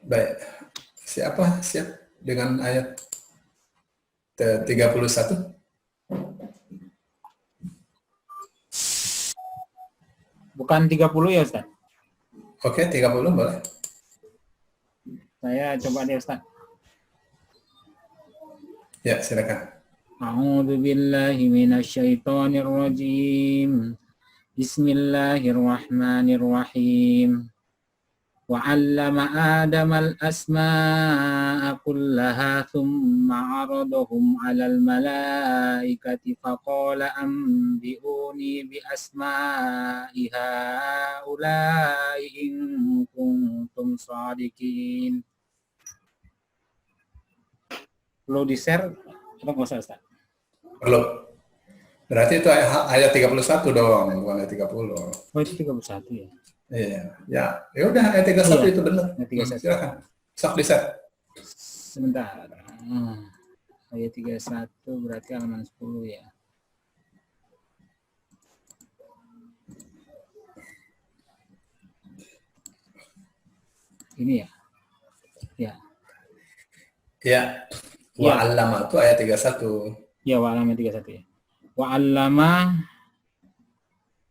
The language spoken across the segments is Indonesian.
Baik. Siap dengan ayat 31? Bukan 30 ya Ustaz? Oke, 30 boleh. Saya coba deh Ustaz. Ya, silakan. A'udzu billahi minasyaitonir rajim. Bismillahirrahmanirrahim. Wa 'allama Adama al-asma'a kullaha thumma 'aradahum 'alal malaikati faqala anbi'uni bi asma'i haula'i in kuntum shadiqin. Perlu di-share atau nggak usah Ustaz? Perlu. Berarti itu ayat 31 dong, bukan ayat 30. Oh itu 31 ya? Iya, ya udah ayat 31 itu benar. Ayat 31. Silakan. Sok di-share. Sebentar. Ayat 31 berarti halaman 10 ya. Ini ya. Ya. Ya. Wa 'allama itu ayat 31. Ya, wa 'allama 31 ya. Wa 'allama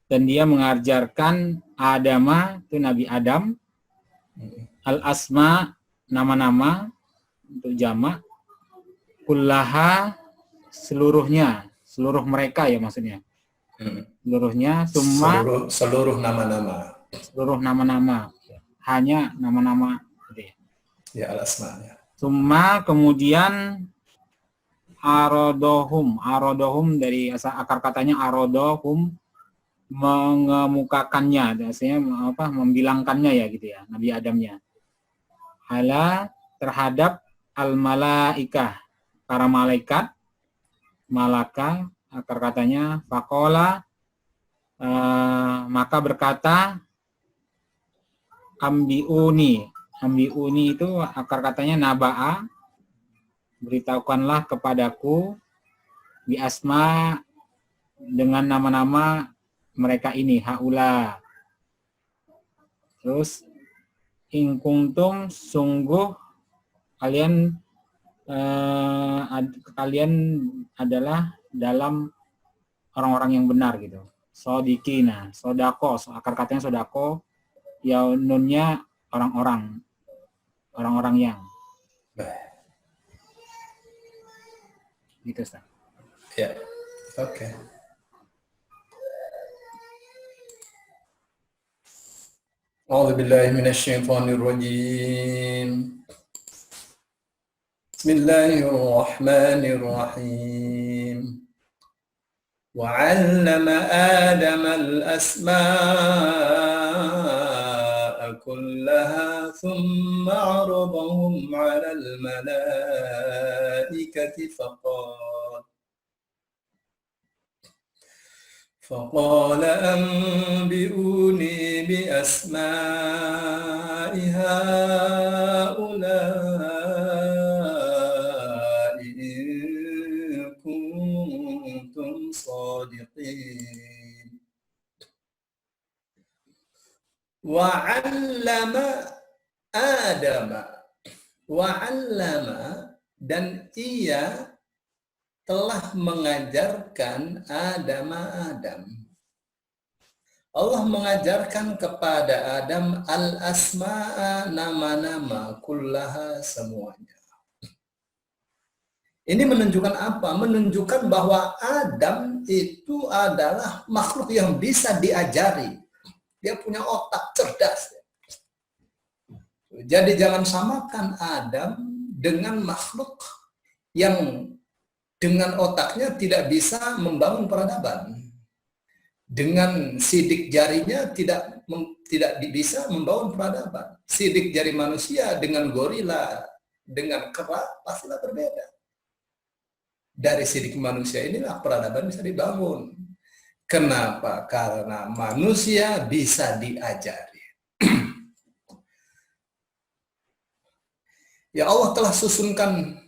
dan dia mengajarkan Adama, itu Nabi Adam, al-asma, nama-nama untuk jamak, kullaha, seluruhnya, seluruh mereka ya maksudnya. Seluruhnya, summa, seluruh nama-nama. Seluruh nama-nama. Hanya nama-nama. Ya, al-asma. Ya. Summa, kemudian arodohum dari akar katanya arodohum, mengemukakannya, biasanya membilangkannya ya gitu ya, Nabi Adamnya. Ala terhadap al-malaikah, para malaikat, malaka, akar katanya faqala, maka berkata ambiuni itu akar katanya naba'a, beritahukanlah kepadaku bi asma, dengan nama-nama mereka ini, haula. Terus in kuntum, sungguh kalian adalah dalam orang-orang yang benar gitu. Sodikina, sodako, akar katanya sodako, ya nunnya orang-orang yang. Gitu Ustaz. Ya, oke. A'udzu billahi minasyaitonir rajim. Bismillahirrahmanirrahim. Wa 'allama Adama al-asma'a kullaha thumma 'aradahum 'alal malaikati فقال أنبئوني بأسماء هؤلاء إن كنتم صادقين وعلم آدم dan ia telah mengajarkan Adam. Allah mengajarkan kepada Adam al-asma'a, nama-nama, kullaha, semuanya. Ini menunjukkan apa? Menunjukkan bahwa Adam itu adalah makhluk yang bisa diajari. Dia punya otak cerdas. Jadi jangan samakan Adam dengan makhluk yang dengan otaknya tidak bisa membangun peradaban. Dengan sidik jarinya tidak bisa membangun peradaban. Sidik jari manusia dengan gorila, dengan kera, pastilah berbeda. Dari sidik manusia inilah peradaban bisa dibangun. Kenapa? Karena manusia bisa diajari. Ya Allah telah susunkan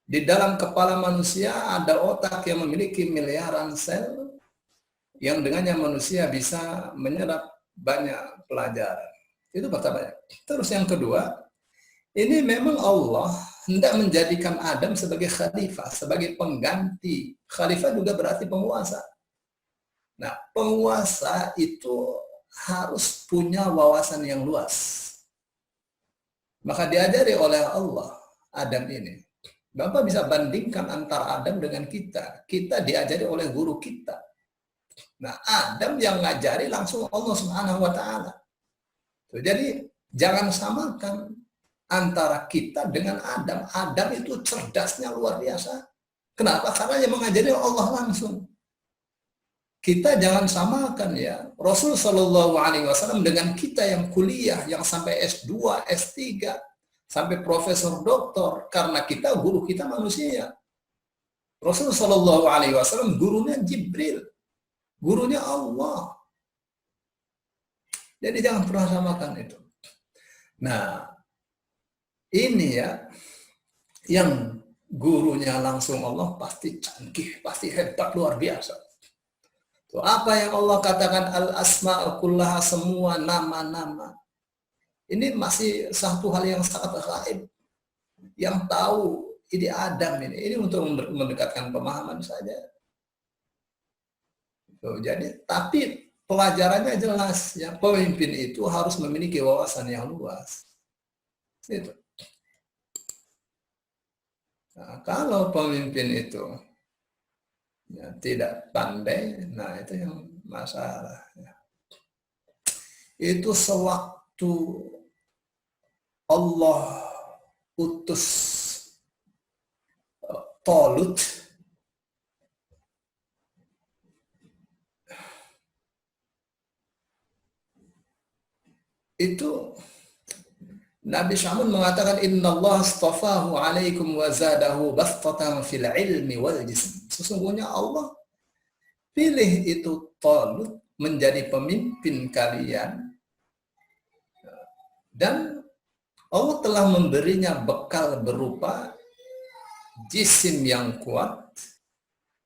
di dalam kepala manusia ada otak yang memiliki miliaran sel yang dengannya manusia bisa menyerap banyak pelajaran. Itu pertama. Terus yang kedua, Ini memang Allah hendak menjadikan Adam sebagai khalifah, sebagai pengganti. Khalifah juga berarti penguasa. Nah, penguasa itu harus punya wawasan yang luas. Maka diajari oleh Allah Adam ini. Bapak bisa bandingkan antara Adam dengan kita. Kita diajari oleh guru kita. Nah, Adam yang ngajari langsung Allah Subhanahu wa taala. Jadi jangan samakan antara kita dengan Adam. Adam itu cerdasnya luar biasa. Kenapa? Karena yang mengajari Allah langsung. Kita jangan samakan ya. Rasul Shallallahu Alaihi Wasallam dengan kita yang kuliah, yang sampai S2, S3, sampai profesor doktor. Karena kita, guru kita manusia. Rasul Shallallahu Alaihi Wasallam gurunya Jibril, gurunya Allah. Jadi jangan pernah samakan itu. Nah, ini ya, yang gurunya langsung Allah pasti canggih, pasti hebat, luar biasa. Tuh, apa yang Allah katakan al-asma'ul kullaha, semua nama-nama. Ini masih satu hal yang sangat gaib. Yang tahu ini Adam ini. Ini untuk mendekatkan pemahaman saja. Tuh, jadi, tapi pelajarannya jelas. Ya, pemimpin itu harus memiliki wawasan yang luas. Itu. Nah, kalau pemimpin itu ya, tidak pandai, nah itu yang masalah. Ya. Itu sewaktu Allah utus Talut, itu Nabi Syamun mengatakan innallaha astafahu alaikum wa zadahu bastatan fil ilmi wal jism. Sesungguhnya Allah pilih itu Talut menjadi pemimpin kalian, dan Allah telah memberinya bekal berupa jisim yang kuat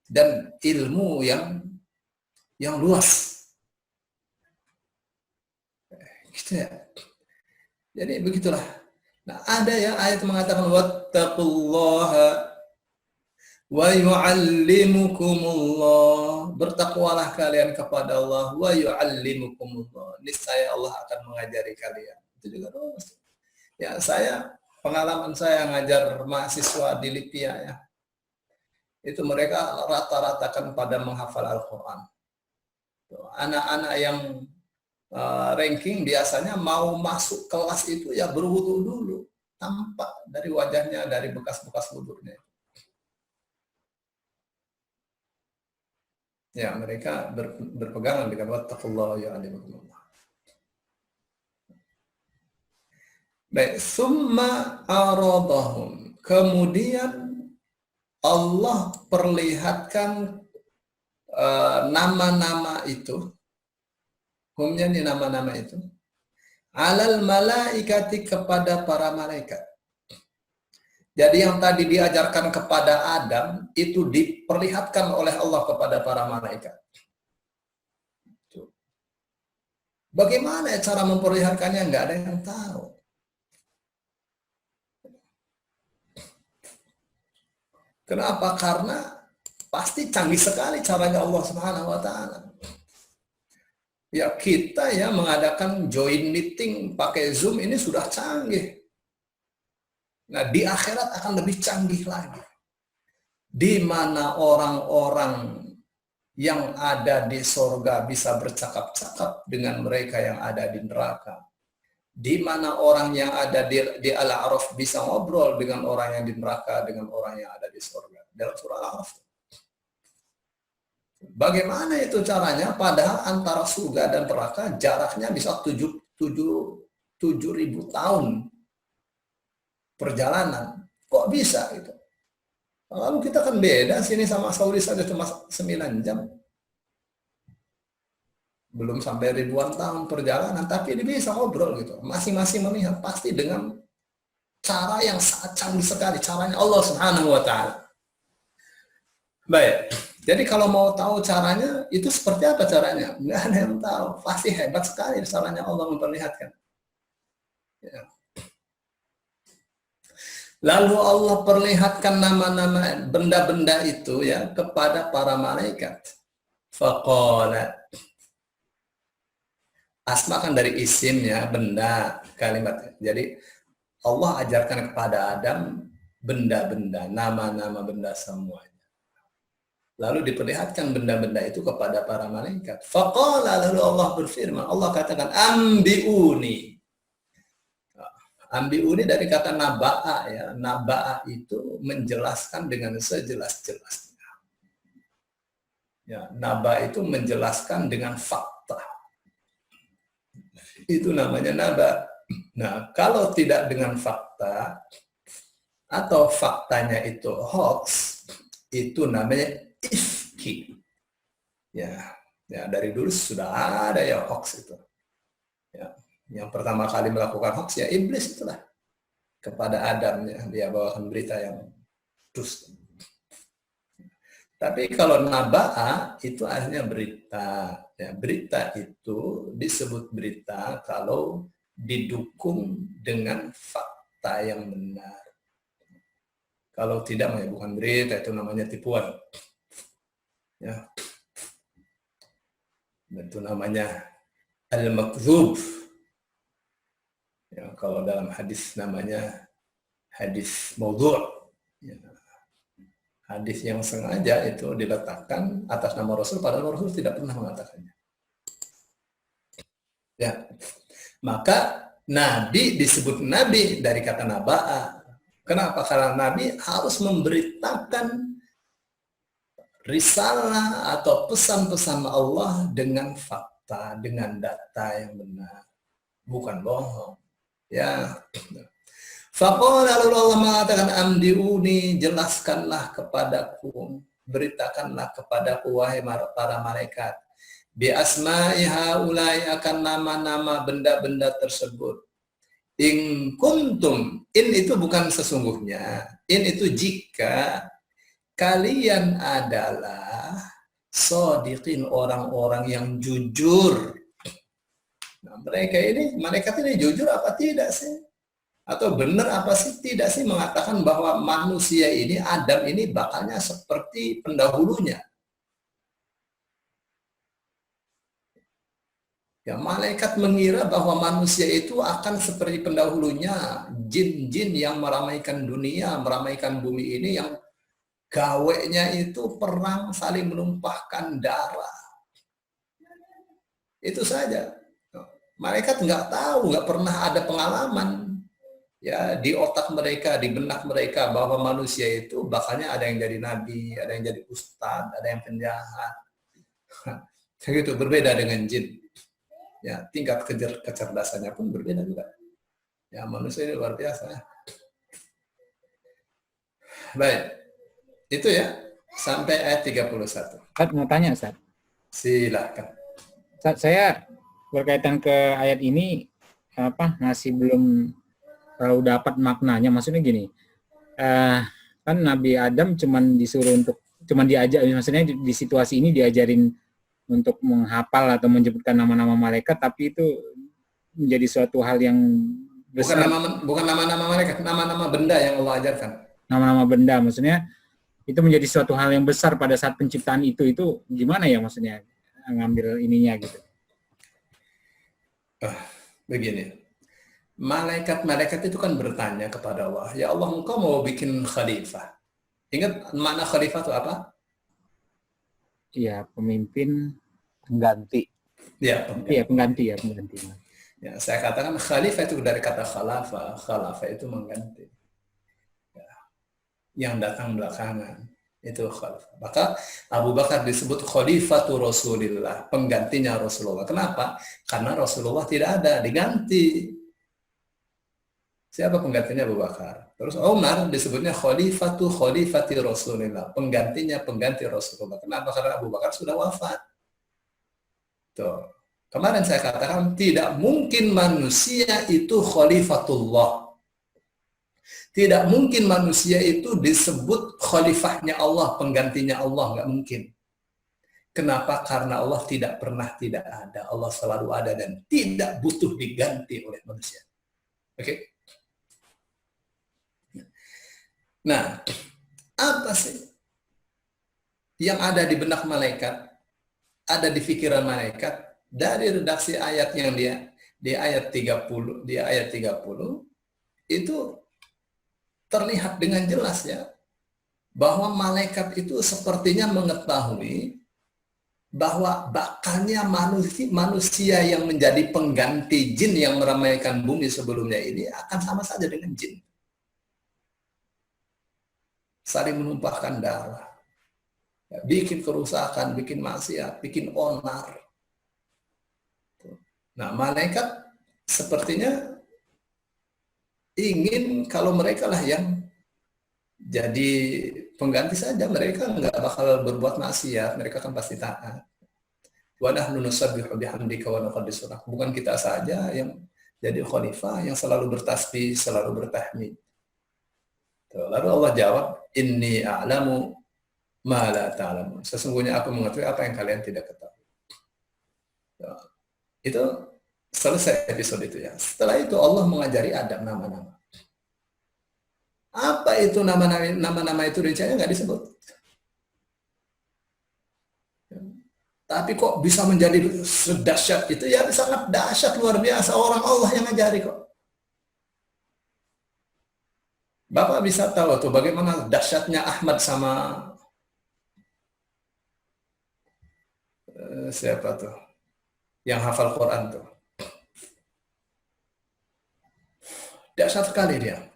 dan ilmu yang luas. Gitu ya. Jadi begitulah. Nah, ada ya ayat mengatakan wattaqullaha wa yu'allimukumullah. Bertakwalah kalian kepada Allah, wa yu'allimukumullah. Niscaya Allah akan mengajari kalian. Itu juga terus. Ya, pengalaman saya ngajar mahasiswa di Libya ya. Itu mereka rata-rata kan pada menghafal Al-Qur'an. Anak-anak yang ranking biasanya mau masuk kelas itu ya berwudu dulu, tampak dari wajahnya, dari bekas-bekas wudhunya. Ya, mereka berpegangan dengan wattaqullaha ya alimukumullah. Baik, summa aradahum. Kemudian Allah perlihatkan nama-nama itu. Humnya ini nama-nama itu alal malaikati, kepada para malaikat. Jadi yang tadi diajarkan kepada Adam itu diperlihatkan oleh Allah kepada para malaikat. Bagaimana cara memperlihatkannya? Nggak ada yang tahu. Kenapa? Karena pasti canggih sekali caranya Allah Subhanahu wa taala. Ya, kita ya mengadakan join meeting pakai Zoom ini sudah canggih. Nah, di akhirat akan lebih canggih lagi. Di mana orang-orang yang ada di surga bisa bercakap-cakap dengan mereka yang ada di neraka. Di mana orang yang ada di Al-A'raf bisa ngobrol dengan orang yang di neraka, dengan orang yang ada di surga. Dalam surah Al-A'raf. Bagaimana itu caranya? Padahal antara surga dan neraka jaraknya bisa 7.000 tahun perjalanan. Kok bisa itu? Lalu kita kan beda, sini sama Saudi saja cuma 9 jam. Belum sampai ribuan tahun perjalanan, tapi dia bisa ngobrol gitu. Masing-masing melihat pasti dengan cara yang sangat canggih sekali, caranya Allah Subhanahu wa taala. Baik. Jadi kalau mau tahu caranya, itu seperti apa caranya? Nggak ada yang tahu. Pasti hebat sekali caranya Allah memperlihatkan. Ya. Lalu Allah perlihatkan nama-nama benda-benda itu ya kepada para malaikat. Faqala. Asma kan dari isim ya, benda, kalimat. Jadi Allah ajarkan kepada Adam benda-benda, nama-nama benda semuanya. Lalu diperlihatkan benda-benda itu kepada para malaikat. Faqala, lalu Allah berfirman, Allah katakan ambiuni. Ambiuni dari kata naba'a ya. Naba'a itu menjelaskan dengan sejelas-jelasnya. Ya, naba itu menjelaskan dengan fakta. Itu namanya naba. Nah, kalau tidak dengan fakta atau faktanya itu hoax, itu namanya ifki. Ya, dari dulu sudah ada ya hoax itu. Ya, yang pertama kali melakukan hoax ya iblis itulah kepada Adam ya, dia bawakan berita yang dusta. Tapi kalau naba'a itu artinya berita. Ya, berita itu disebut berita kalau didukung dengan fakta yang benar. Kalau tidak, bukan berita, itu namanya tipuan. Ya. Itu namanya al-makdzub. Ya, kalau dalam hadis namanya hadis maudhu'. Ya. Hadis yang sengaja itu diletakkan atas nama Rasul, padahal Rasul tidak pernah mengatakannya. Ya. Maka Nabi disebut Nabi dari kata naba'a. Kenapa? Karena Nabi harus memberitakan risalah atau pesan-pesan Allah dengan fakta, dengan data yang benar. Bukan bohong. Ya. Faqala, lalu Allah mengatakan amdiuni, jelaskanlah kepadaku, beritakanlah kepadaku wahai para malaikat. Bi asma'i haulai, akan nama-nama benda-benda tersebut. In kuntum, in itu bukan sesungguhnya, in itu jika kalian adalah shodiqin, orang-orang yang jujur. Nah, malaikat ini jujur apa tidak sih? Atau benar apa sih tidak sih mengatakan bahwa manusia ini, Adam ini bakalnya seperti pendahulunya? Ya, malaikat mengira bahwa manusia itu akan seperti pendahulunya, jin-jin yang meramaikan dunia, meramaikan bumi ini, yang gaweknya itu perang, saling menumpahkan darah. Itu saja. Malaikat nggak tahu, nggak pernah ada pengalaman ya di otak mereka, di benak mereka bahwa manusia itu bakalnya ada yang jadi nabi, ada yang jadi ustadz, ada yang penjahat. Begitu, berbeda dengan jin. Ya, tingkat kecerdasannya pun berbeda juga. Ya, manusia ini luar biasa. Baik. Itu ya, sampai ayat 31. Ustaz mau tanya, Ustaz. Silakan. Ustaz, saya berkaitan ke ayat ini masih belum terlalu dapat maknanya. Maksudnya gini, kan Nabi Adam cuman diajak, maksudnya di situasi ini diajarin untuk menghafal atau menyebutkan nama-nama malaikat, tapi itu menjadi suatu hal yang besar. Bukan nama-nama malaikat, nama-nama benda yang Allah ajarkan. Nama-nama benda, maksudnya itu menjadi suatu hal yang besar pada saat penciptaan itu gimana ya maksudnya ngambil ininya gitu. Begini, malaikat itu kan bertanya kepada Allah, ya Allah, engkau mau bikin khalifah. Ingat makna khalifah itu apa? Iya, pemimpin, pengganti. Ya, pengganti. Ya, saya katakan khalifah itu dari kata khalafah. Khalafah itu mengganti. Ya, yang datang belakangan itu khalifah. Maka Abu Bakar disebut khalifatu Rasulillah, penggantinya Rasulullah. Kenapa? Karena Rasulullah tidak ada, diganti. Siapa penggantinya? Abu Bakar. Terus Umar disebutnya khalifati Rasulillah, penggantinya pengganti Rasulullah. Kenapa? Karena Abu Bakar sudah wafat. Tuh. Kemarin saya katakan tidak mungkin manusia itu khalifatullah. Tidak mungkin manusia itu disebut khalifahnya Allah, penggantinya Allah, nggak mungkin. Kenapa? Karena Allah tidak pernah tidak ada. Allah selalu ada dan tidak butuh diganti oleh manusia. Oke? Nah, apa sih yang ada di benak malaikat, ada di pikiran malaikat dari redaksi ayat yang dia di ayat 30, itu terlihat dengan jelas ya bahwa malaikat itu sepertinya mengetahui bahwa bakalnya manusia yang menjadi pengganti jin yang meramaikan bumi sebelumnya ini akan sama saja dengan jin. Saling menumpahkan darah, bikin kerusakan, bikin maksiat, bikin onar. Nah, malaikat sepertinya ingin kalau mereka lah yang jadi pengganti saja, mereka nggak bakal berbuat maksiat, mereka kan pasti taat. Wa nahnu nusabbihu bihamdika wa nuqaddisu lak. Bukan kita saja yang jadi khalifah yang selalu bertasbih, selalu bertahmid. Lalu Allah jawab, inni a'lamu ma la ta'lamun. Sesungguhnya aku mengetahui apa yang kalian tidak ketahui. Itu selesai episode itu ya. Setelah itu Allah mengajari Adam nama-nama. Apa itu nama-nama itu rinciannya nggak disebut. Tapi kok bisa menjadi sedahsyat itu ya, sangat dahsyat, luar biasa, orang Allah yang ngajari kok. Bapak bisa tahu tuh bagaimana dahsyatnya Ahmad sama siapa tuh yang hafal Quran tuh. Dahsyat sekali dia.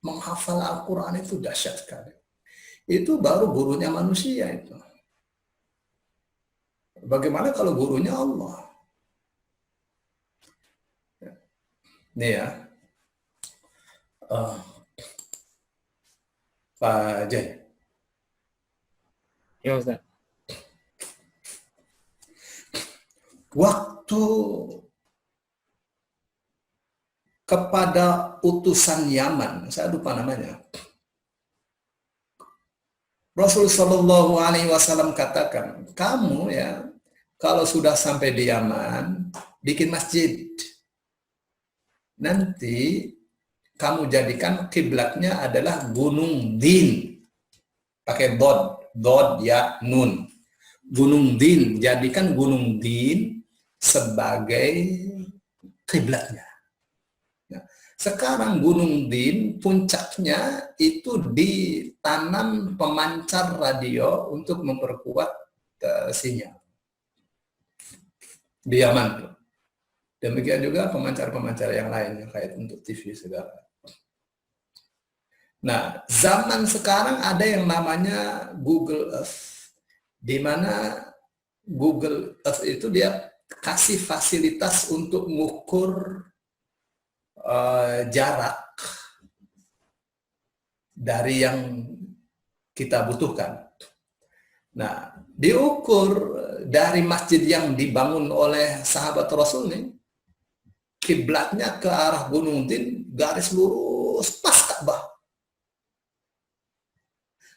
Menghafal Al-Quran itu dahsyat sekali. Itu baru gurunya manusia itu. Bagaimana kalau gurunya Allah? Nih ya, Pak Jai. Ya Ustaz. Waktu kepada utusan Yaman, saya lupa namanya. Rasul Shallallahu Alaihi Wasallam katakan, kamu ya kalau sudah sampai di Yaman, bikin masjid. Nanti kamu jadikan kiblatnya adalah Gunung Din, pakai dod ya nun. Gunung Din, jadikan Gunung Din sebagai kiblatnya. Sekarang Gunung Din puncaknya itu ditanam pemancar radio untuk memperkuat sinyal di Yaman. Demikian juga pemancar-pemancar yang lainnya kayak untuk TV segala. Nah, zaman sekarang ada yang namanya Google Earth, di mana Google Earth itu dia kasih fasilitas untuk mengukur jarak dari yang kita butuhkan. Nah, diukur dari masjid yang dibangun oleh sahabat Rasul nih, kiblatnya ke arah Gunung Din, garis lurus pas Ka'bah.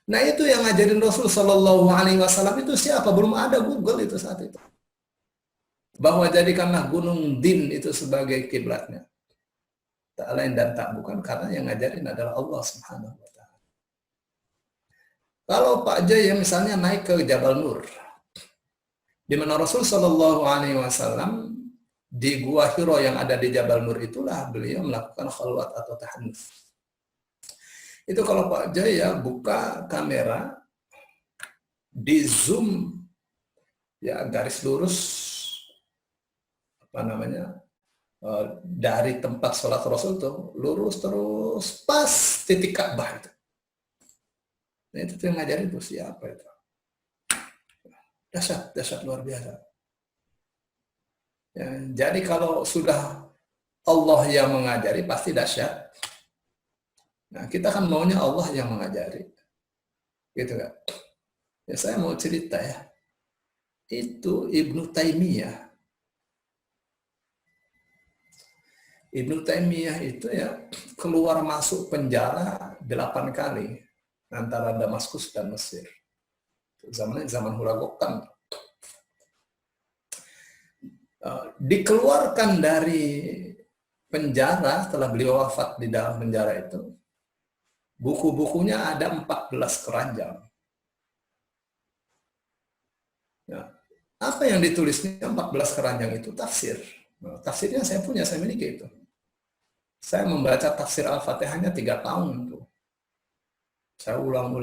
Nah, itu yang ngajarin Rasul Shallallahu Alaihi Wasallam itu siapa? Belum ada Google itu saat itu. Bahwa jadikanlah Gunung Din itu sebagai kiblatnya. Tak lain dan tak bukan, karena yang ngajarin adalah Allah Subhanahu wa Ta'ala. Kalau Pak Jaya misalnya naik ke Jabal Nur, di mana Rasul Shallallahu Alaihi Wasallam di Gua Hiro yang ada di Jabal Nur itulah beliau melakukan khalwat atau tahannus. Itu kalau Pak Jaya buka kamera, di zoom ya garis lurus apa namanya, dari tempat sholat Rasul tuh lurus terus pas titik Ka'bah itu. Nah, itu yang ngajarin tuh siapa itu? Dahsyat luar biasa. Ya, jadi kalau sudah Allah yang mengajari pasti dahsyat. Nah, kita kan maunya Allah yang mengajari, gitu kan? Ya, saya mau cerita ya. Itu Ibnu Taimiyah. Ibnu Taimiyah itu ya keluar masuk penjara 8 kali antara Damaskus dan Mesir. Zaman Hulagukan. Dikeluarkan dari penjara setelah beliau wafat di dalam penjara itu. Buku-bukunya ada 14 keranjang. Ya. Apa yang ditulisnya 14 keranjang itu tafsir. Nah, tafsirnya saya punya, saya miliki itu. Saya membaca tafsir Al-Fatihahnya 3 tahun tuh. Saya ulang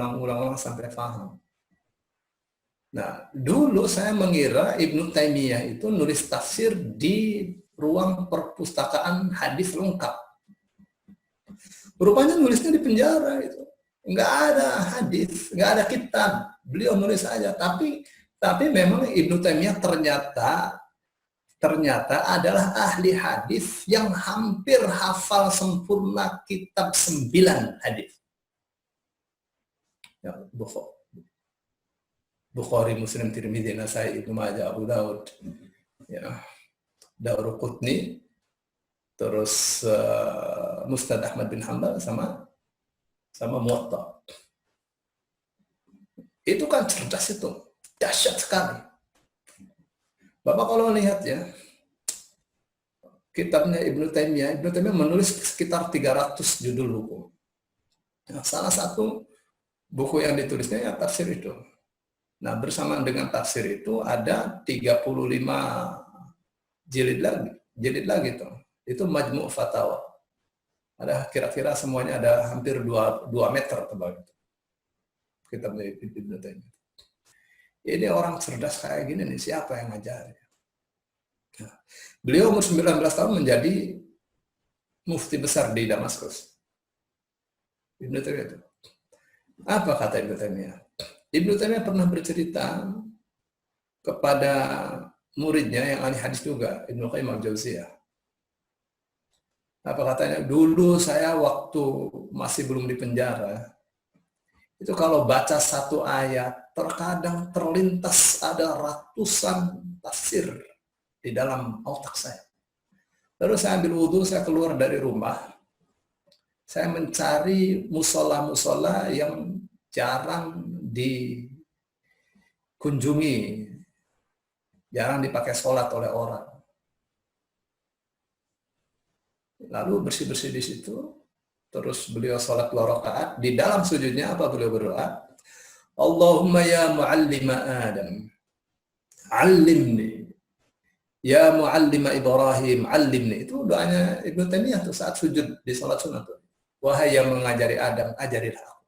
sampai paham. Nah, dulu saya mengira Ibnu Taimiyah itu nulis tafsir di ruang perpustakaan hadis lengkap. Rupanya nulisnya di penjara itu. Nggak ada hadis, nggak ada kitab. Beliau nulis aja. Tapi memang Ibnu Taimiyah ternyata adalah ahli hadis yang hampir hafal sempurna kitab 9 hadis. Ya, Bukhari, Muslim, Tirmidzi, Nasai, Ibnu Majah, Abu Daud, ya, Daruqutni, terus Musnad Ahmad bin Hanbal sama Muwatta. Itu kan cerdas itu, dahsyat sekali. Bapak kalau lihat ya, kitabnya Ibnu Taimiyah menulis sekitar 300 judul buku. Nah, salah satu buku yang ditulisnya ya tafsir itu. Nah, bersamaan dengan tafsir itu ada 35 jilid lagi tuh. Itu Majmu' Fatawa. Ada kira-kira semuanya ada hampir 2 meter tebal. Kitabnya Ibnu Taimiyah. Ini orang cerdas kayak gini nih, siapa yang ngajar? Nah, beliau umur 19 tahun menjadi mufti besar di Damaskus. Ibnu Taimiyah itu. Apa kata Ibnu Taimiyah? Ibnu Taimiyah pernah bercerita kepada muridnya yang ahli hadis juga, Ibnu Qayyim al-Jauziyah. Apa katanya? Dulu saya waktu masih belum di penjara, itu kalau baca satu ayat, terkadang terlintas ada ratusan tafsir di dalam otak saya. Lalu saya ambil wudhu, saya keluar dari rumah, saya mencari musola-musola yang jarang dikunjungi, jarang dipakai sholat oleh orang. Lalu bersih-bersih di situ, terus beliau sholat 2 rakaat. Di dalam sujudnya apa beliau berdoa? Allahumma ya muallima Adam, allimni. Ya muallima Ibrahim, allimni. Itu doanya Ibnu Taimiyah tuh saat sujud di sholat sunat. Wahai yang mengajari Adam, ajarilah aku.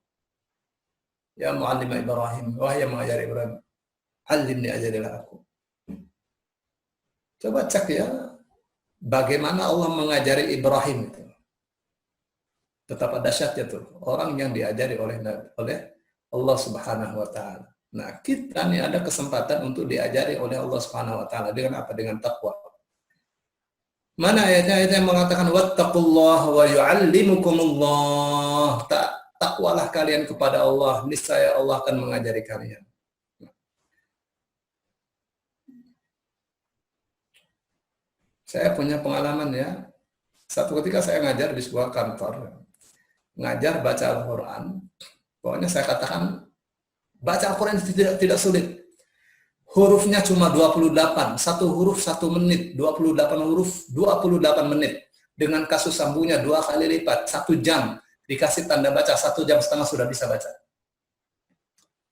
Ya muallima Ibrahim, wahai yang mengajari Ibrahim, allimni, ajarilah aku. Coba cek ya, bagaimana Allah mengajari Ibrahim itu. Betapa dahsyatnya tuh orang yang diajari oleh Allah Subhanahu wa taala. Nah, kita nih ada kesempatan untuk diajari oleh Allah Subhanahu wa taala dengan apa? Dengan takwa. Mana ayatnya yang mengatakan wattaqullaha wa yu'allimukumullah. Takwalah kalian kepada Allah, niscaya Allah akan mengajari kalian. Saya punya pengalaman ya. Satu ketika saya ngajar di sebuah kantor. Ngajar baca Al-Quran. Pokoknya saya katakan baca Al-Quran tidak sulit. Hurufnya cuma 28, satu huruf 1 menit, 28 huruf 28 menit. Dengan kasus sambungnya 2 kali lipat, 1 jam. Dikasih tanda baca, 1,5 jam sudah bisa baca.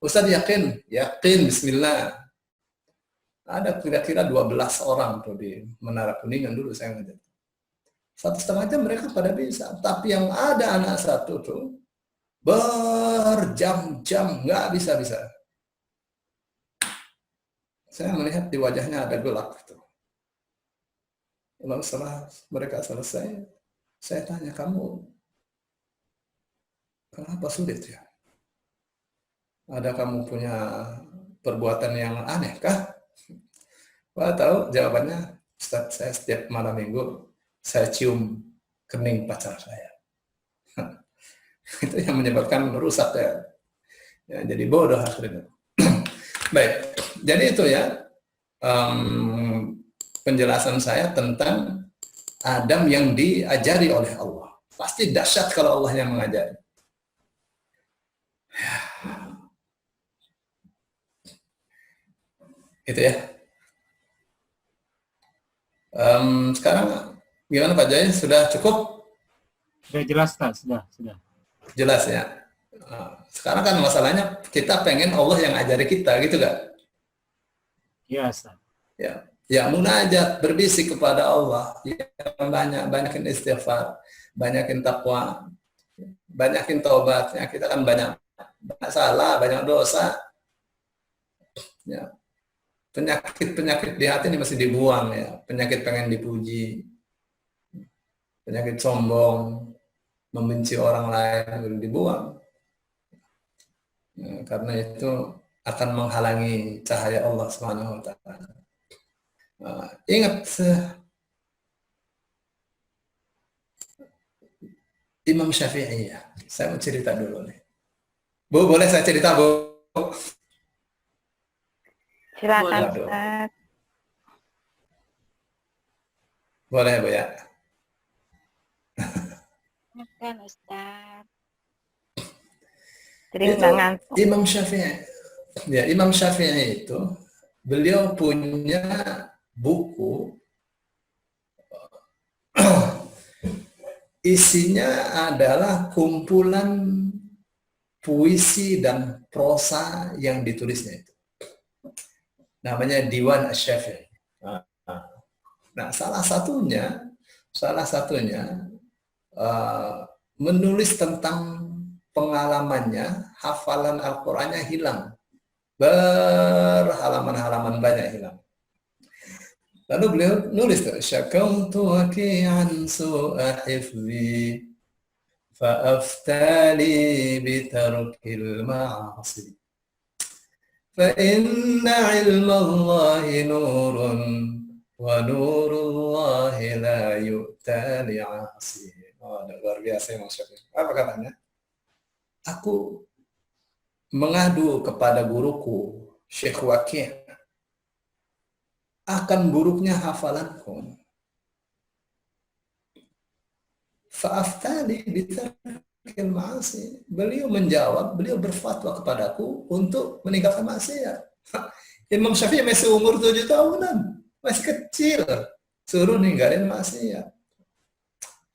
Ustaz yakin? Yakin, bismillah. Ada kira-kira 12 orang tuh di Menara Kuningan dulu saya ngajar. 1,5 jam mereka pada bisa. Tapi yang ada anak satu tuh, berjam-jam, nggak bisa-bisa. Saya melihat di wajahnya ada gelap. Gitu. Lalu setelah mereka selesai, saya tanya, kamu kenapa sulit ya? Ada kamu punya perbuatan yang aneh kah? Wah, tahu jawabannya, Ustaz, saya setiap malam minggu, saya cium kening pacar saya. Itu yang menyebabkan merusak ya. Jadi bodoh akhirnya. Baik. Jadi itu ya penjelasan saya tentang Adam yang diajari oleh Allah. Pasti dahsyat kalau Allah yang mengajari. Itu ya. Sekarang gimana Pak Jaya? Sudah cukup? Sudah jelas, Pak? Sudah. Jelas ya. Sekarang kan masalahnya kita pengen Allah yang ajari kita, gitu kan? Iya, Ustaz. Ya, ya munajat, berbisik kepada Allah, ya, banyakin istighfar, banyakin takwa, banyakin taubatnya. Kita kan banyak salah, banyak dosa. Ya, penyakit di hati ini mesti dibuang ya. Penyakit pengen dipuji, penyakit sombong, membenci orang lain, dibuang. Ya, karena itu akan menghalangi cahaya Allah Subhanahu wa taala. Ingat Imam Syafi'i ya. Saya mau cerita dulu nih. Bu, boleh saya cerita, Bu? Silakan, Waduh. Ustaz. Boleh, Bu ya? Silakan, Ustaz. Imam Syafi'i. Ya, Imam Syafi'i itu beliau punya buku isinya adalah kumpulan puisi dan prosa yang ditulisnya itu. Namanya Diwan Asy-Syafi'i. Nah, salah satunya menulis tentang pengalamannya, hafalan Al-Qur'annya hilang. Berhalaman-halaman banyak hilang. Lalu beliau nulis, syakautu waki'an su'a hifzi fa'aftali bitarkil ma'asi fa inna ilmallahi nurun wa nurullahi la yu'ta li'asi. Oh, luar biasa Imam Syafi'i. Apa katanya? Aku mengadu kepada guruku Syekh Waqi' akan buruknya hafalanku. Fa'aftali bitarkil ma'asi. Beliau menjawab, beliau berfatwa kepadaku untuk meninggalkan maksiat. Imam Syafi'i masih umur 7 tahunan, masih kecil, suruh ninggalin maksiat.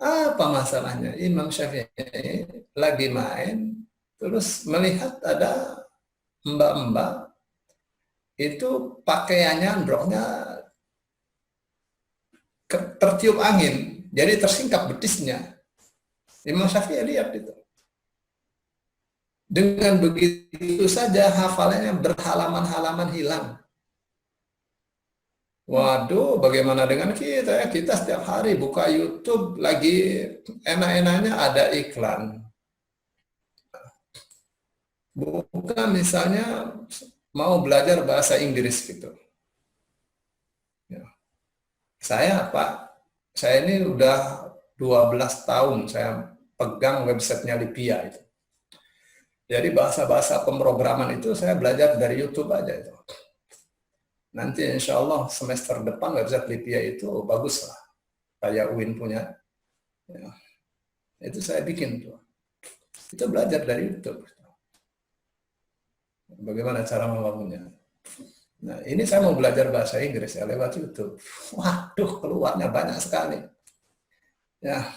Apa masalahnya? Imam Syafi'i lagi main, terus melihat ada mbak-mbak itu pakaiannya, androknya tertiup angin, jadi tersingkap betisnya. Imam Syafi'i lihat itu. Dengan begitu saja hafalannya berhalaman-halaman hilang. Waduh, bagaimana dengan kita ya? Kita setiap hari buka YouTube, lagi enak-enaknya ada iklan. Buka misalnya mau belajar bahasa Inggris gitu. Ya. Saya ini udah 12 tahun saya pegang websitenya Lipia itu. Jadi bahasa-bahasa pemrograman itu saya belajar dari YouTube aja itu. Nanti insya Allah semester depan website Lipia itu bagus lah. Kayak UIN punya. Ya. Itu saya bikin tuh. Itu belajar dari YouTube. Bagaimana cara membangunnya. Nah, ini saya mau belajar bahasa Inggris ya lewat YouTube. Waduh, keluarnya banyak sekali. Ya,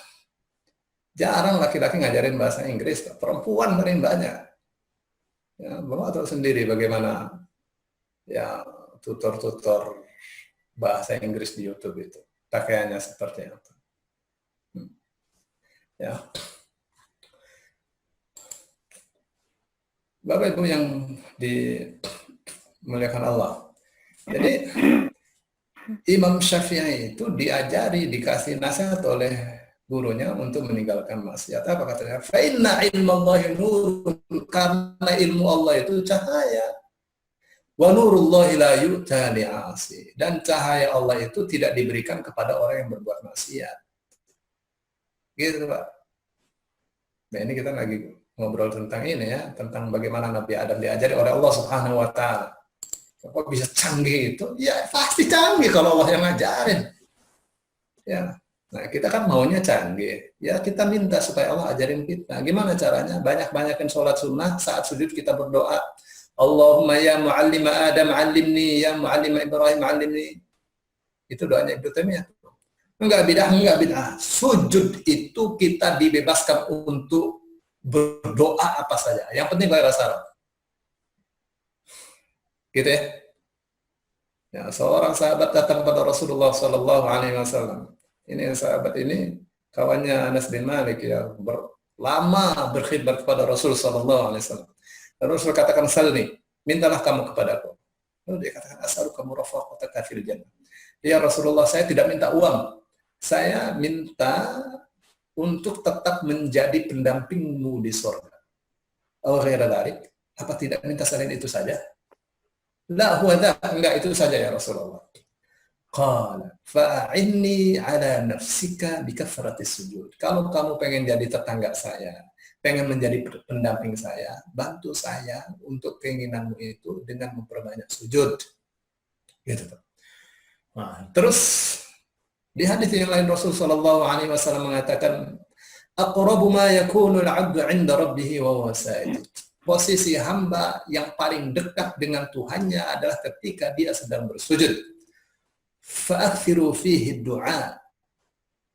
jarang laki-laki ngajarin bahasa Inggris, perempuan paling banyak. Ya, Bapak tahu sendiri bagaimana ya tutor-tutor bahasa Inggris di YouTube itu. Pakaiannya seperti apa. Ya. Bapak Ibu yang dimuliakan Allah. Jadi Imam Syafi'i itu diajari, dikasih nasihat oleh gurunya untuk meninggalkan maksiat. Apa katanya? Fa inna ilmallahi nurun, karena ilmu Allah itu cahaya. Wa nurullahi la yu'ta li'asi. Dan cahaya Allah itu tidak diberikan kepada orang yang berbuat maksiat. Gitu, Pak. Nah, ini kita lagi ngobrol tentang ini ya, tentang bagaimana Nabi Adam diajari oleh Allah Subhanahu wa taala. Kok bisa canggih itu? Ya pasti canggih kalau Allah yang ngajarin. Ya. Nah, kita kan maunya canggih. Ya kita minta supaya Allah ajarin kita. Gimana caranya? Banyak-banyakin sholat sunnah, saat sujud kita berdoa, Allahumma ya muallima Adam 'allimni, ya muallima Ibrahim 'allimni. Itu doanya Ibnu Taimiyah. Enggak bid'ah. Sujud itu kita dibebaskan untuk berdoa apa saja. Yang penting pakai bahasa Arab. Gitu ya. Ya, seorang sahabat datang kepada Rasulullah Shallallahu Alaihi Wasallam. Ini sahabat ini kawannya Anas bin Malik ya, lama berkhidmat kepada Rasul Shallallahu Alaihi Wasallam. Lalu Rasul katakan, salni, mintalah kamu kepadaku. Lalu dia katakan, as'aluka murafaqataka fil jannah. Ya Rasulullah, saya tidak minta uang. Saya minta untuk tetap menjadi pendampingmu di surga. Apa tidak minta selain itu saja? La huwa enggak itu saja ya Rasulullah. Qala fa'inni ala nafsika bikafratis sujud. Kalau kamu pengen jadi tetangga saya, pengen menjadi pendamping saya, bantu saya untuk keinginanmu itu dengan memperbanyak sujud. Gitu. Nah, terus di hadis yang lain Rasulullah Shallallahu Alaihi Wasallam mengatakan, aqrabu ma yakunu al-'abdu 'inda rabbih wa huwa sajid. Posisi hamba yang paling dekat dengan Tuhannya adalah ketika dia sedang bersujud. Fa'akthiru fihi du'a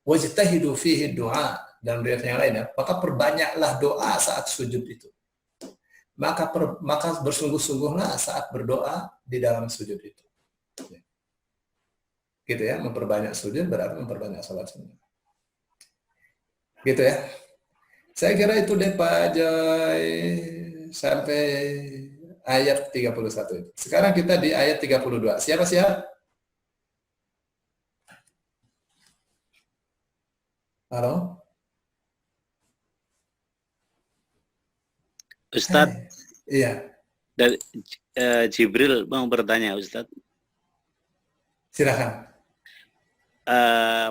wajtahidu fihi du'a. Dan riwayat yang lain ya, maka perbanyaklah doa saat sujud itu. Maka bersungguh-sungguhlah saat berdoa di dalam sujud itu. Gitu ya, memperbanyak sujud berarti memperbanyak salat sunnah. Gitu ya. Saya kira itu deh Pak Joy sampai ayat 31 itu. Sekarang kita di ayat 32. Siapa? Halo? Ustadz, Iya, dari Jibril mau bertanya Ustadz. silakan.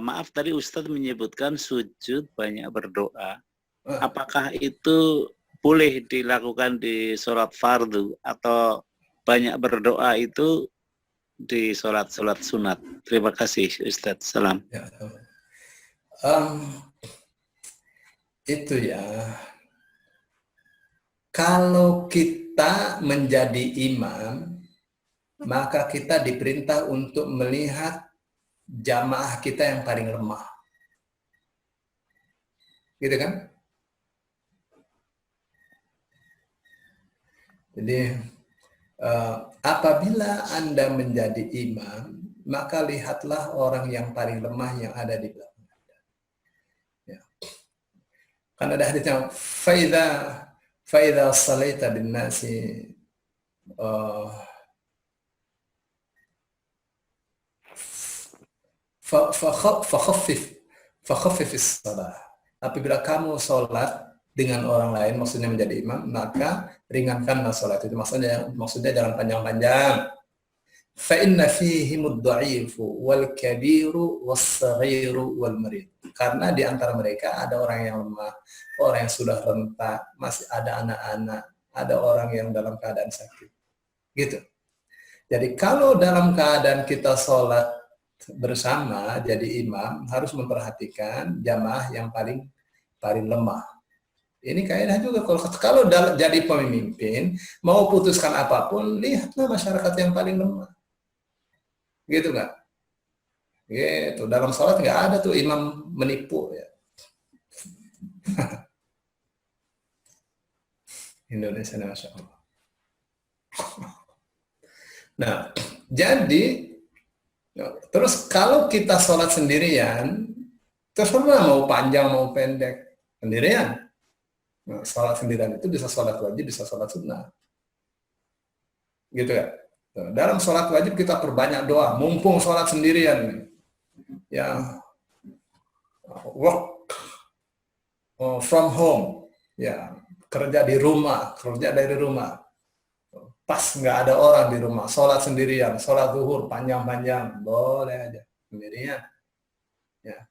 Maaf tadi Ustadz menyebutkan sujud banyak berdoa. Apakah itu boleh dilakukan di sholat fardu atau banyak berdoa itu di sholat sunat? Terima kasih Ustadz. Salam. Ya, itu ya. Kalau kita menjadi imam, maka kita diperintah untuk melihat jamaah kita yang paling lemah. Gitu kan? Jadi apabila Anda menjadi imam, maka lihatlah orang yang paling lemah yang ada di belakang Anda. Ya. Karena ada hadisnya, faida salaita bin nasi fakhaffif as-salah. Apabila kamu sholat dengan orang lain, maksudnya menjadi imam, maka ringankanlah sholat itu. Maksudnya jangan panjang-panjang. Fa inna fihimud dha'ifu wal kabiru was saghiru wal marid. Karena di antara mereka ada orang yang lemah, orang yang sudah renta, masih ada anak-anak, ada orang yang dalam keadaan sakit. Gitu. Jadi kalau dalam keadaan kita sholat bersama jadi imam, harus memperhatikan jamaah yang paling lemah. Ini kaidah juga kalau jadi pemimpin, mau putuskan apapun, lihatlah masyarakat yang paling lemah. Gitu nggak? Gitu. Dalam sholat nggak ada tuh imam menipu ya. Indonesia, Masya Allah. Nah, jadi terus kalau kita sholat sendirian, terserah mau panjang mau pendek, sendirian. Nah, sholat sendirian itu bisa sholat wajib, bisa sholat sunnah. Gitu ya. Dalam sholat wajib kita perbanyak doa, mumpung sholat sendirian. Ya, work from home, ya kerja di rumah, kerja dari rumah. Pas nggak ada orang di rumah, sholat sendirian, sholat zuhur panjang-panjang, boleh aja sendirian. Ya.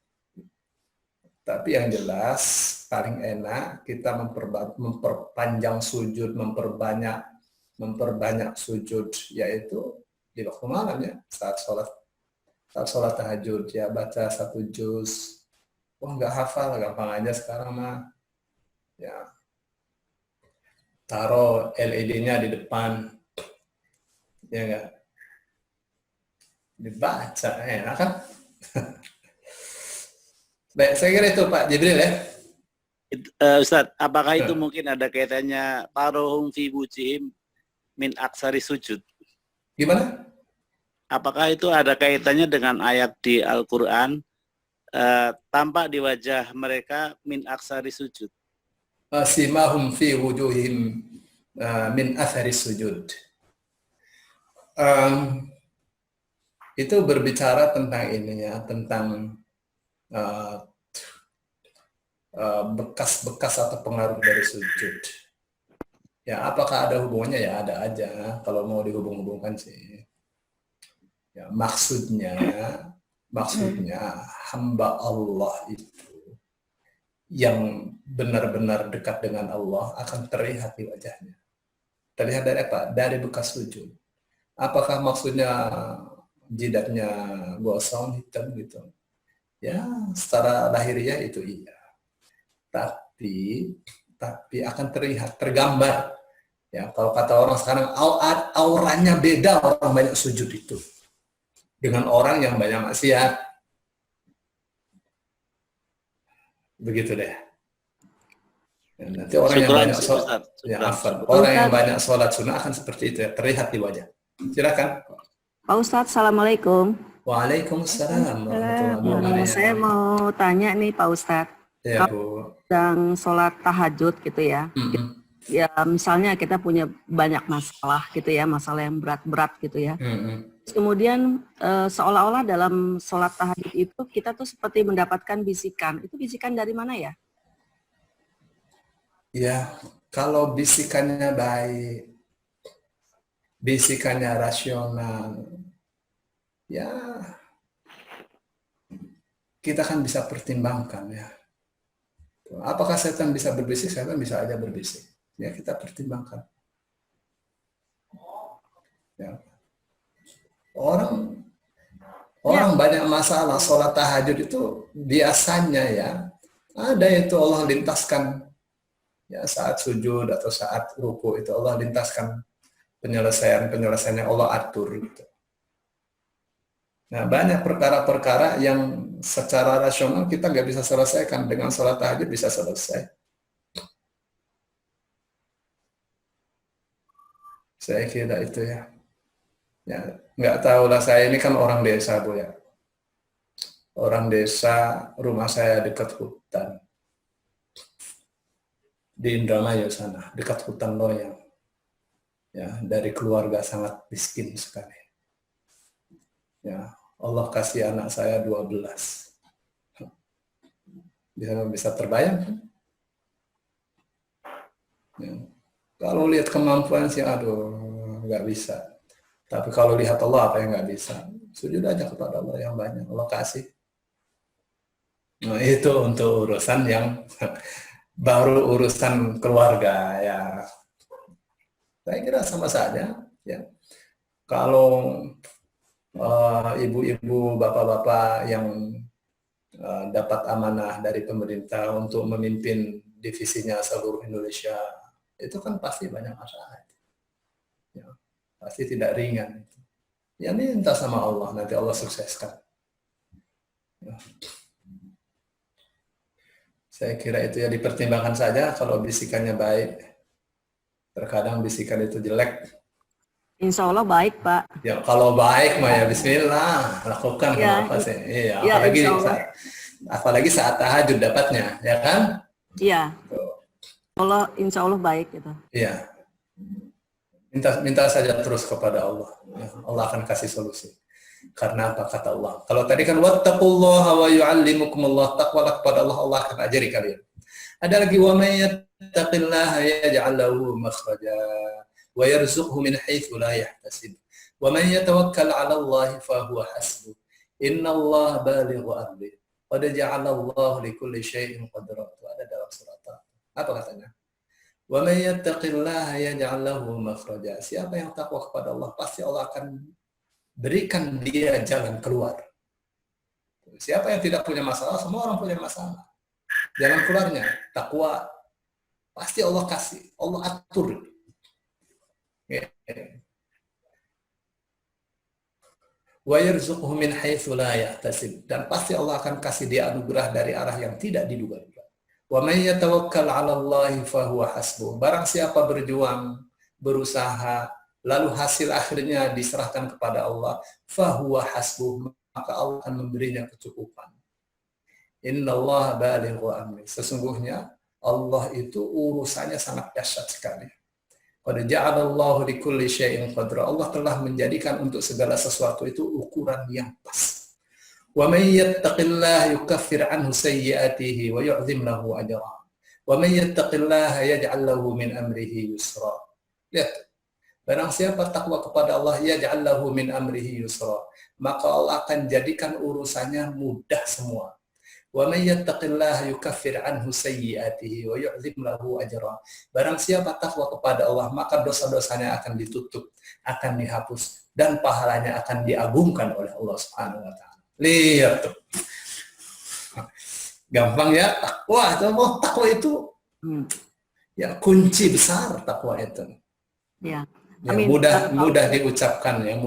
Tapi yang jelas paling enak kita memperpanjang sujud, memperbanyak sujud, yaitu di waktu malam ya, saat sholat tahajud ya, baca 1 juz. Wah nggak hafal, gampang aja sekarang mah. Ya, taruh LED-nya di depan, ya nggak, dibaca, enak kan? Baik, saya kira itu Pak Jibril ya. Ustaz, apakah itu mungkin ada kaitannya taruhum fi wujihim min aksari sujud? Gimana? Apakah itu ada kaitannya dengan ayat di Al-Quran, tampak di wajah mereka min aksari sujud? Simahum fi wujuhim min athari sujud. Itu berbicara tentang ininya, tentang bekas-bekas atau pengaruh dari sujud. Ya, apakah ada hubungannya? Ya, ada aja. Kalau mau dihubung-hubungkan sih. Ya, maksudnya hamba Allah itu yang benar-benar dekat dengan Allah akan terlihat di wajahnya. Terlihat dari apa? Dari bekas sujud. Apakah maksudnya jidatnya gosong, hitam gitu? Ya, secara lahiriah itu iya. Tapi akan terlihat, tergambar. Ya, kalau kata orang sekarang, auranya beda orang banyak sujud itu dengan orang yang banyak maksiat. Begitu deh. Ya, nanti orang yang banyak sholat, orang yang banyak sholat sunnah akan seperti itu ya, terlihat di wajah. Silakan. Pak Ustadz, Assalamualaikum. Waalaikumsalam warahmatullahi wabarakatuh. Saya mau tanya nih Pak Ustadz, Ya, kalau sedang sholat tahajud gitu ya, ya misalnya kita punya banyak masalah gitu ya, masalah yang berat-berat gitu ya. Kemudian seolah-olah dalam sholat tahajud itu kita tuh seperti mendapatkan bisikan. Itu bisikan dari mana ya? Ya, kalau bisikannya baik, bisikannya rasional, ya kita kan bisa pertimbangkan ya. Apakah setan bisa berbisik? Setan bisa aja berbisik. Ya, kita pertimbangkan. Ya. Orang banyak masalah sholat tahajud itu biasanya ya ada itu Allah lintaskan ya saat sujud atau saat ruku itu Allah lintaskan penyelesaiannya Allah atur gitu. Nah, banyak perkara-perkara yang secara rasional kita nggak bisa selesaikan, dengan sholat tahajud bisa selesai. Saya kira itu ya. Ya, nggak tahu lah, saya ini kan orang desa, Bu ya. Orang desa, rumah saya dekat hutan. Di Indramayu sana, dekat hutan Loyang. Ya, dari keluarga sangat miskin sekali. Ya, Allah kasih anak saya 12. Bisa terbayang kan? Ya. Kalau lihat kemampuan sih, aduh, nggak bisa. Tapi kalau lihat Allah, apa yang nggak bisa? Sujud aja kepada Allah yang banyak, Allah kasih. Nah, itu untuk urusan yang baru urusan keluarga ya. Saya kira sama saja. Ya. Kalau ibu-ibu, bapak-bapak yang dapat amanah dari pemerintah untuk memimpin divisinya seluruh Indonesia, itu kan pasti banyak masalah. Ya, pasti tidak ringan. Ya, minta sama Allah, nanti Allah sukseskan. Ya. Saya kira itu ya dipertimbangkan saja. Kalau bisikannya baik, terkadang bisikan itu jelek. Insya Allah baik, Pak. Ya, kalau baik mah ya Bismillah, lakukan Ya, kenapa sih? Iya, ya, apalagi saat tahajud dapatnya, ya kan? Iya. Insya Allah baik gitu. Iya. Minta saja terus kepada Allah. Ya, Allah akan kasih solusi. Karena apa kata Allah? Kalau tadi kan wattaqullaha wa yu'allimukumullah, takwalah kepada Allah, Allah akan ajari kalian. Ada lagi wa may yattaqillaha yaj'al lahu makhraja wa yarzuqhu min haitsu la yahtasib. Wa man yatawakkal 'ala Allah fa huwa hasbuh. Innallaha balighu amrih. Qad ja'ala Allah likulli syai'in qadra. Ada dalam surat. Apa katanya? Wa may yattaqillaha yaj'al lahu makhraja. Siapa yang takwa kepada Allah, pasti Allah akan berikan dia jalan keluar. Siapa yang tidak punya masalah, semua orang punya masalah. Jalan keluarnya, takwa, pasti Allah kasih, Allah atur. Wa yarzuqhu min haitsu la yahtasib. Dan pasti Allah akan kasih dia anugerah dari arah yang tidak diduga-duga. Wa may yatawakkal 'ala Allahi fahuwa hasbuh. Barang siapa berjuang, berusaha, lalu hasil akhirnya diserahkan kepada Allah, fahuwa hasbuh, maka Allah akan memberinya kecukupan. Innallaha balighu amri. Sesungguhnya Allah itu urusannya sangat dahsyat sekali. Qad ja'alallahu likulli syai'in qadra. Allah telah menjadikan untuk segala sesuatu itu ukuran yang pas. Wa may yattaqillaha yukaffir anhu sayyi'atihi wa yu'zim lahu ajra. Wa may yattaqillaha yaj'al lahu min amrihi yusra. Lihat. Barang siapa takwa kepada Allah, yaj'al lahu min amrihi yusra, maka Allah akan jadikan urusannya mudah semua. Wa may yattaqillaha yukaffir anhu sayyi'atihi wa yu'zim lahu ajra. Barang siapa takwa kepada Allah, maka dosa-dosanya akan ditutup, akan dihapus, dan pahalanya akan diagungkan oleh Allah Subhanahu wa taala. Lihat tuh. Gampang ya, takwa itu ya kunci besar takwa itu. Ya. Ya, mudah diucapkan ya,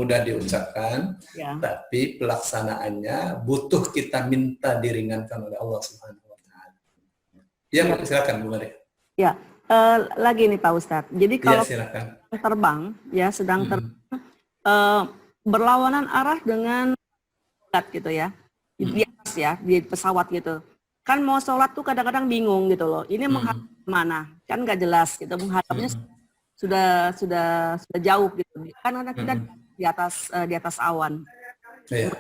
ya. Tapi pelaksanaannya butuh kita minta diringankan oleh Allah Subhanahu wa taala. Ya, silakan Bu Maria. Ya, lagi nih Pak Ustadz. Jadi kalau terbang ya sedang berlawanan arah dengan gitu ya, di atas ya, di pesawat gitu. Kan mau sholat tuh kadang-kadang bingung gitu loh. Ini menghadap mana? Kan nggak jelas gitu. Menghadapnya sudah jauh gitu. Kan kita di atas awan. Yeah.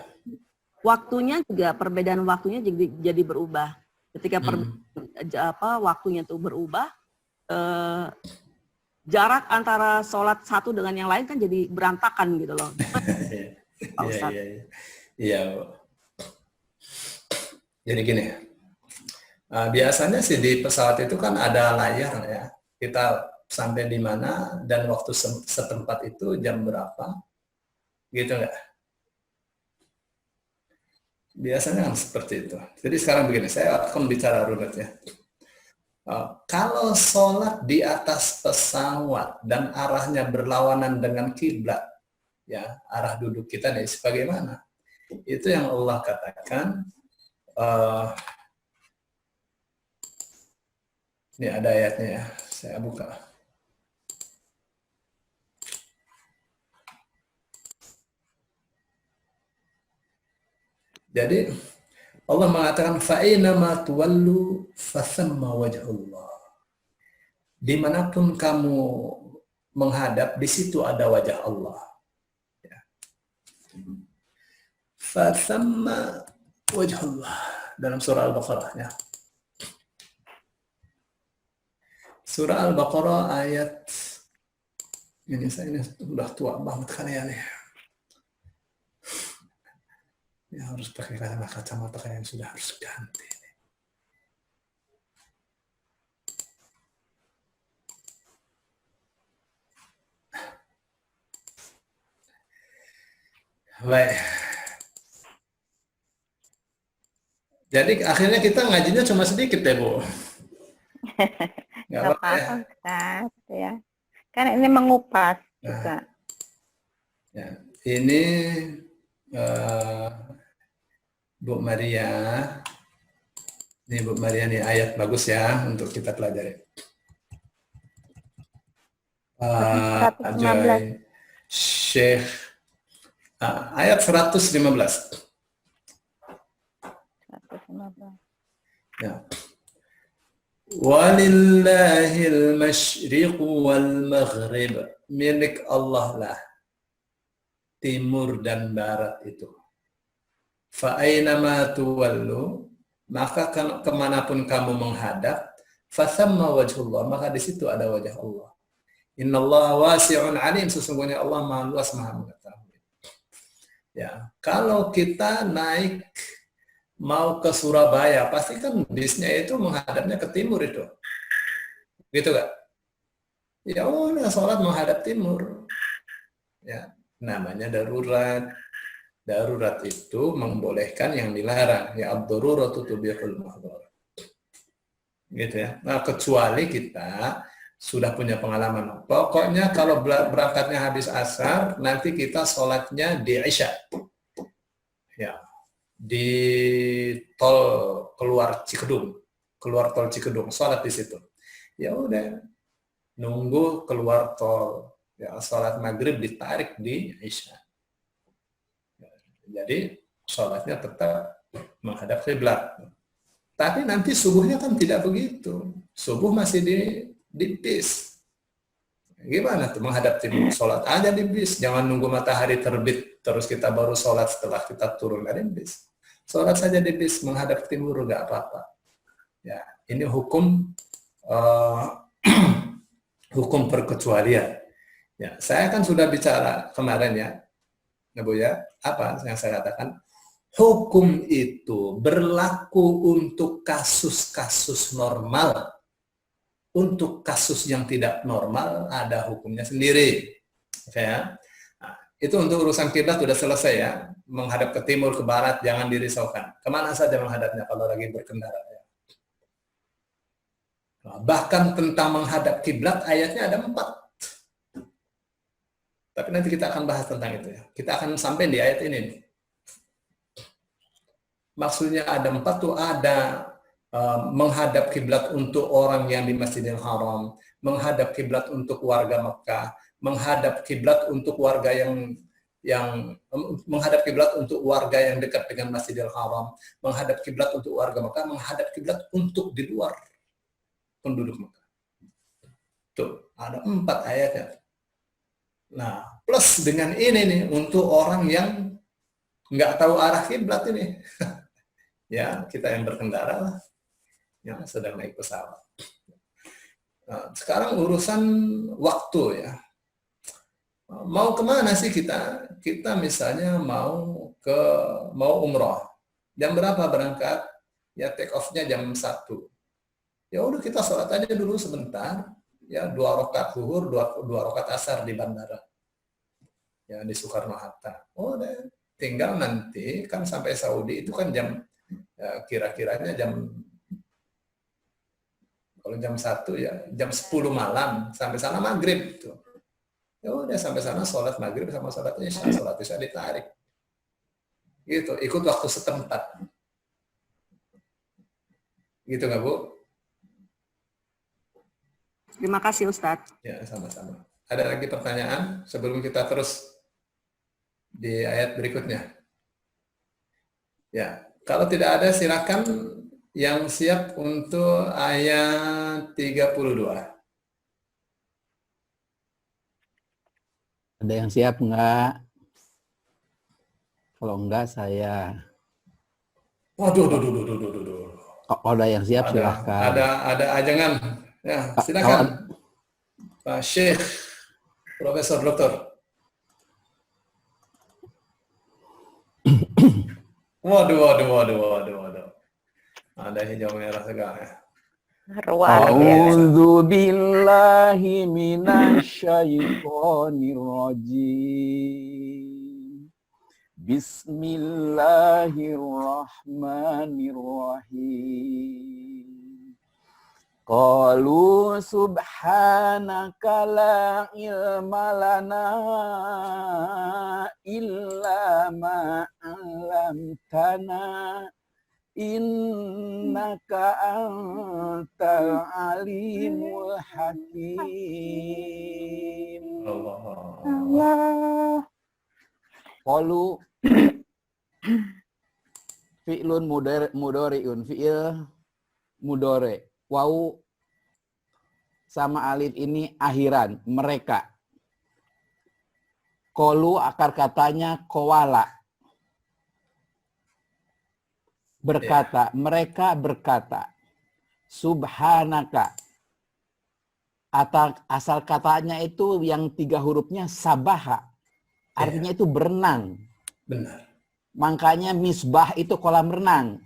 Waktunya juga perbedaan waktunya jadi berubah. Ketika waktunya tuh berubah, jarak antara sholat satu dengan yang lain kan jadi berantakan gitu loh. Iya. Jadi gini, biasanya sih di pesawat itu kan ada layar ya. Kita sampai di mana dan waktu setempat itu jam berapa, gitu nggak? Biasanya kan seperti itu. Jadi sekarang begini, saya akan bicara runut ya. Kalau sholat di atas pesawat dan arahnya berlawanan dengan kiblat, ya arah duduk kita nih sebagaimana? Itu yang Allah katakan. Ini ada ayatnya ya, saya buka. Jadi Allah mengatakan fa'inama tuwallu fathamma wajhullah. Dimanapun kamu menghadap, di situ ada wajah Allah. Ya. Fathamma wajhullah dalam surah Al-Baqarah ya. Surah Al-Baqarah ayat ini sudah tua banget kalian ya. Ya harus pakai kacamata yang sudah harus ganti. Baik. Jadi akhirnya kita ngajinya cuma sedikit ya, Bu. Nggak apa-apa, ya. Kan ini mengupas juga. Ya, ini Bu Maria. Ini Bu Maria nih ayat bagus ya untuk kita pelajari. Ajoy Syekh ayat 115. Ya. Walillahil masyriq wal maghrib, milik Allah lah timur dan barat itu. Fa aynama tuwallu, maka kemanapun kamu menghadap, fa thamma wajhullah, maka di situ ada wajah Allah. Innallaha wasi'un alim, sesungguhnya Allah Maha luas, Maha mengetahui. Ya, kalau kita naik mau ke Surabaya, pasti kan bisnya itu menghadapnya ke timur itu. Gitu gak? Ya udah sholat menghadap timur. Ya, namanya darurat. Darurat itu membolehkan yang dilarang. Ya ad-daruratu tubihul mahdhur. Gitu ya. Nah, kecuali kita sudah punya pengalaman. Pokoknya kalau berangkatnya habis asar, nanti kita sholatnya di Isya. Ya. Di tol keluar Cikedung, keluar tol Cikedung, sholat di situ. Ya udah, nunggu keluar tol, ya sholat maghrib ditarik di Isya. Jadi sholatnya tetap menghadap kiblat. Tapi nanti subuhnya kan tidak begitu. Subuh masih di bis. Gimana tuh menghadap timur? Sholat aja di bis. Jangan nunggu matahari terbit terus kita baru sholat setelah kita turun dari bis. Sholat saja di bis menghadap timur nggak apa-apa. Ya, ini hukum hukum perkecualian. Ya, saya kan sudah bicara kemarin ya, Bu ya. Apa yang saya katakan? Hukum itu berlaku untuk kasus-kasus normal. Untuk kasus yang tidak normal ada hukumnya sendiri. Ya. Nah, itu untuk urusan kiblat sudah selesai ya. Menghadap ke timur, ke barat, jangan dirisaukan. Kemana saja menghadapnya kalau lagi berkendara. Ya. Nah, bahkan tentang menghadap kiblat ayatnya ada 4. Tapi nanti kita akan bahas tentang itu ya. Kita akan sampai di ayat ini nih. Maksudnya ada 4 tuh, ada menghadap kiblat untuk orang yang di Masjidil Haram, menghadap kiblat untuk warga Mekah, menghadap kiblat untuk warga yang menghadap kiblat untuk warga yang dekat dengan Masjidil Haram, menghadap kiblat untuk warga Mekah, menghadap kiblat untuk di luar penduduk Mekah. Tuh, ada 4 ayatnya. Nah, plus dengan ini nih untuk orang yang nggak tahu arah kiblat ini. Ya, kita yang berkendara lah, yang sedang naik pesawat. Nah, sekarang urusan waktu ya. Mau kemana sih kita? Kita misalnya mau umroh. Jam berapa berangkat? Ya take off-nya jam 1. Ya udah kita sholat aja dulu sebentar. Ya 2 rakaat zuhur, 2 rakaat asar di bandara. Ya di Soekarno-Hatta. Oh, udah tinggal nanti kan sampai Saudi itu kan jam ya, kira-kiranya kalau jam 1 ya jam 10 malam sampai sana maghrib gitu. Ya udah sampai sana sholat maghrib sama sholat isya ditarik. Gitu, ikut waktu setempat. Gitu nggak Bu? Terima kasih Ustadz. Ya sama-sama. Ada lagi pertanyaan sebelum kita terus di ayat berikutnya? Ya, kalau tidak ada silakan yang siap untuk ayat 32. Ada yang siap enggak? Kalau enggak saya. Waduh. Oh, ada yang siap silahkan. Ada ajangan. Ya, silakan. Pak Syekh, Profesor Doktor. Waduh. Ada hijau merah segala. A'udzu billahi minasyaitonir rajim. Bismillahirrahmanirrahim. Qalu subhanaka la ilma lana illa ma 'allamtana innaka antal alimul hakim. Allah. Qalu fi'lun mudhari'un, fi'il mudhari'. Wau sama alif ini akhiran, mereka. Qalu akar katanya qawala. Berkata, mereka berkata, subhanaka. Asal katanya itu yang 3 hurufnya sabaha. Artinya itu berenang. Benar. Makanya misbah itu kolam renang.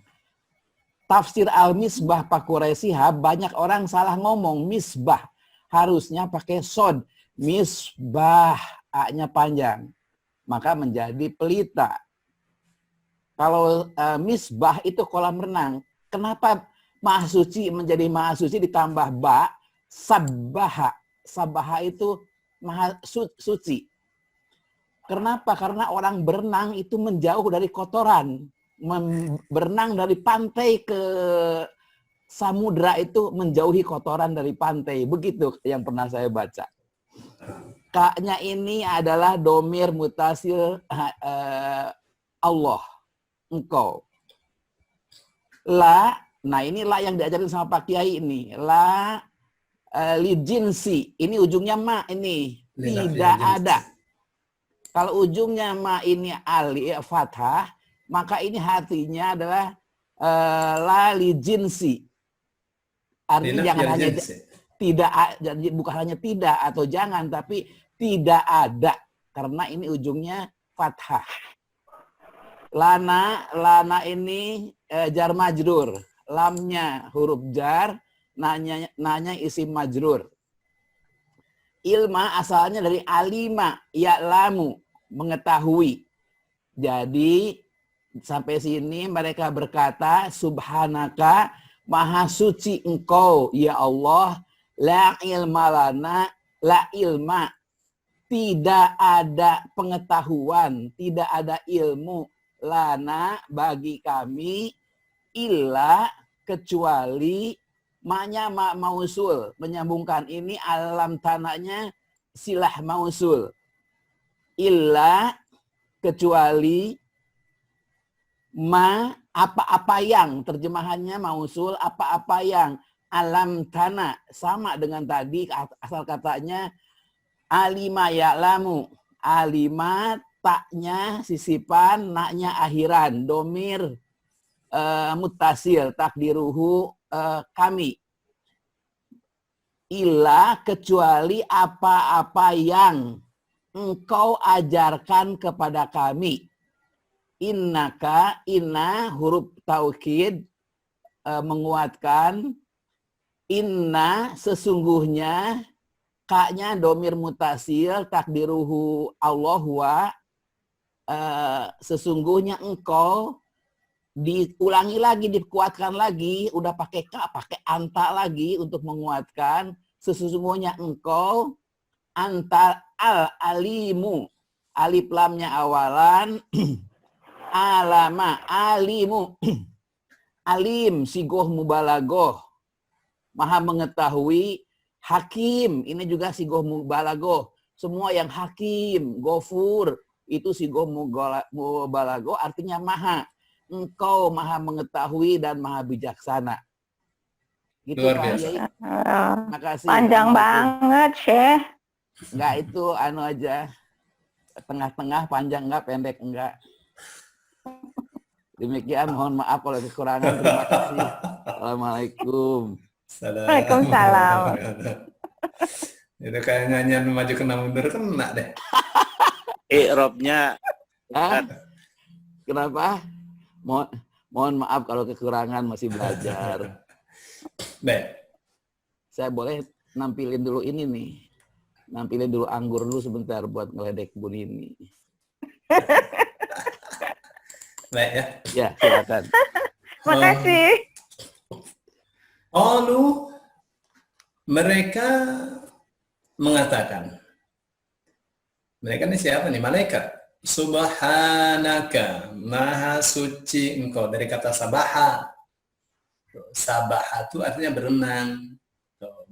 Tafsir al-misbah Pak Quraisy banyak orang salah ngomong misbah. Harusnya pakai sod. Misbah, A-nya panjang. Maka menjadi pelita. Kalau misbah itu kolam renang, kenapa maha suci menjadi maha suci ditambah ba, sabbaha. Sabbaha itu maha suci. Kenapa? Karena orang berenang itu menjauh dari kotoran. Berenang dari pantai ke samudra itu menjauhi kotoran dari pantai. Begitu yang pernah saya baca. Ka-nya ini adalah domir mutasil Allah, engkau. La, nah ini la yang diajarin sama Pak Kiai ini. La li jinsi, ini ujungnya ma ini. Tidak ada. Kalau ujungnya ma ini alif fathah, maka ini hatinya adalah la li jinsi. Artinya jangan hanya tidak, bukan hanya tidak atau jangan, tapi tidak ada. Karena ini ujungnya fathah. Lana ini jar majrur. Lamnya huruf jar, nanya isim majrur. Ilma asalnya dari alima, ya'lamu, mengetahui. Jadi sampai sini mereka berkata, subhanaka, maha suci engkau, ya Allah, la ilma lana, la ilma. Tidak ada pengetahuan, tidak ada ilmu lana bagi kami, illa kecuali maknya mausul, menyambungkan ini alam tanahnya silah mausul. Illa kecuali ma apa-apa yang, terjemahannya mausul, apa-apa yang alam tanah, sama dengan tadi asal katanya alima ya'lamu. Alima taknya sisipan, naknya akhiran, domir mutasil, takdiruhu kami. Illa kecuali apa-apa yang engkau ajarkan kepada kami. Innaka, inna huruf taukid menguatkan. Inna sesungguhnya, kaknya domir mutasil, takdiruhu Allah wa, sesungguhnya engkau, diulangi lagi, dikuatkan lagi, udah pakai ka, pakai anta lagi untuk menguatkan. Sesungguhnya engkau anta al-alimu, alif lamnya awalan, alama, alimu, alim, sigoh mubalagoh, maha mengetahui, hakim, ini juga sigoh mubalagoh, semua yang hakim, gofur, itu sigoh mubalagoh, artinya maha. Engkau maha mengetahui dan maha bijaksana. Gitu, luar biasa. Makasih. Panjang banget, Syekh. Enggak, itu anu aja. Tengah-tengah, panjang enggak, pendek enggak. Demikian, mohon maaf kalau kekurangan. Terima kasih. Assalamualaikum. Waalaikumsalam. Itu kayak nyanyian maju kena mundur kena deh. I'rabnya Kenapa? Mohon maaf kalau kekurangan, masih belajar. Baik. Saya boleh nampilin dulu ini nih. Nampilin dulu anggur dulu sebentar buat ngeledek Bu Nini. Baik ya. Ya, silakan. Makasih. Lalu mereka mengatakan, mereka ini siapa nih? Malaikat. Subhanaka, maha suci engkau, dari kata sabaha. Sabaha itu artinya berenang.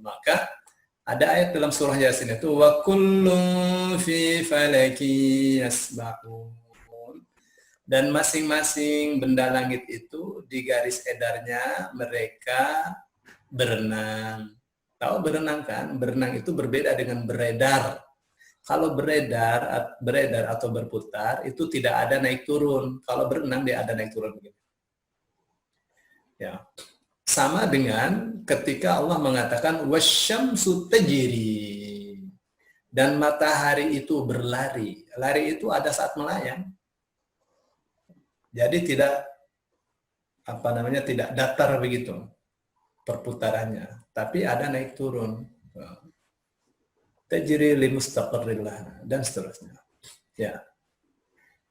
Maka ada ayat dalam surah Yasin itu wa kullun fi falaki yasbahun. Dan masing-masing benda langit itu di garis edarnya mereka berenang. Tahu berenang kan? Berenang itu berbeda dengan beredar. Kalau beredar atau berputar itu tidak ada naik turun. Kalau berenang dia ada naik turun begitu. Ya. Sama dengan ketika Allah mengatakan wasyamsu tajri, dan matahari itu berlari. Lari itu ada saat melayang. Jadi tidak tidak datar begitu perputarannya, tapi ada naik turun. Tajri li mustaqarrillah dan seterusnya. Ya.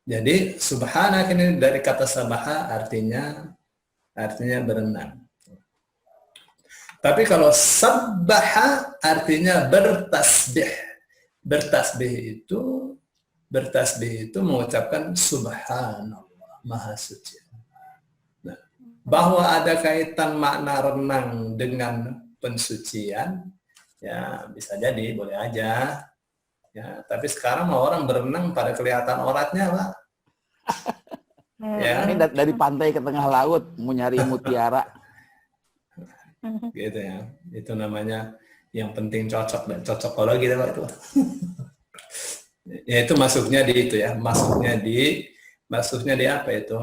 Jadi subhanak ini dari kata sabaha artinya berenang. Tapi kalau sabbaha artinya bertasbih. Bertasbih itu mengucapkan subhanallah, maha suci. Nah, Bahwa ada kaitan makna renang dengan pensucian, ya bisa jadi, boleh aja. Ya, tapi sekarang orang berenang pada kelihatan auratnya, Pak. Ya. Ini dari pantai ke tengah laut mau nyari mutiara. Gitu ya. Itu namanya yang penting cocok dan cocokologi Pak itu. Ya itu masuknya di itu ya, masuknya di apa itu?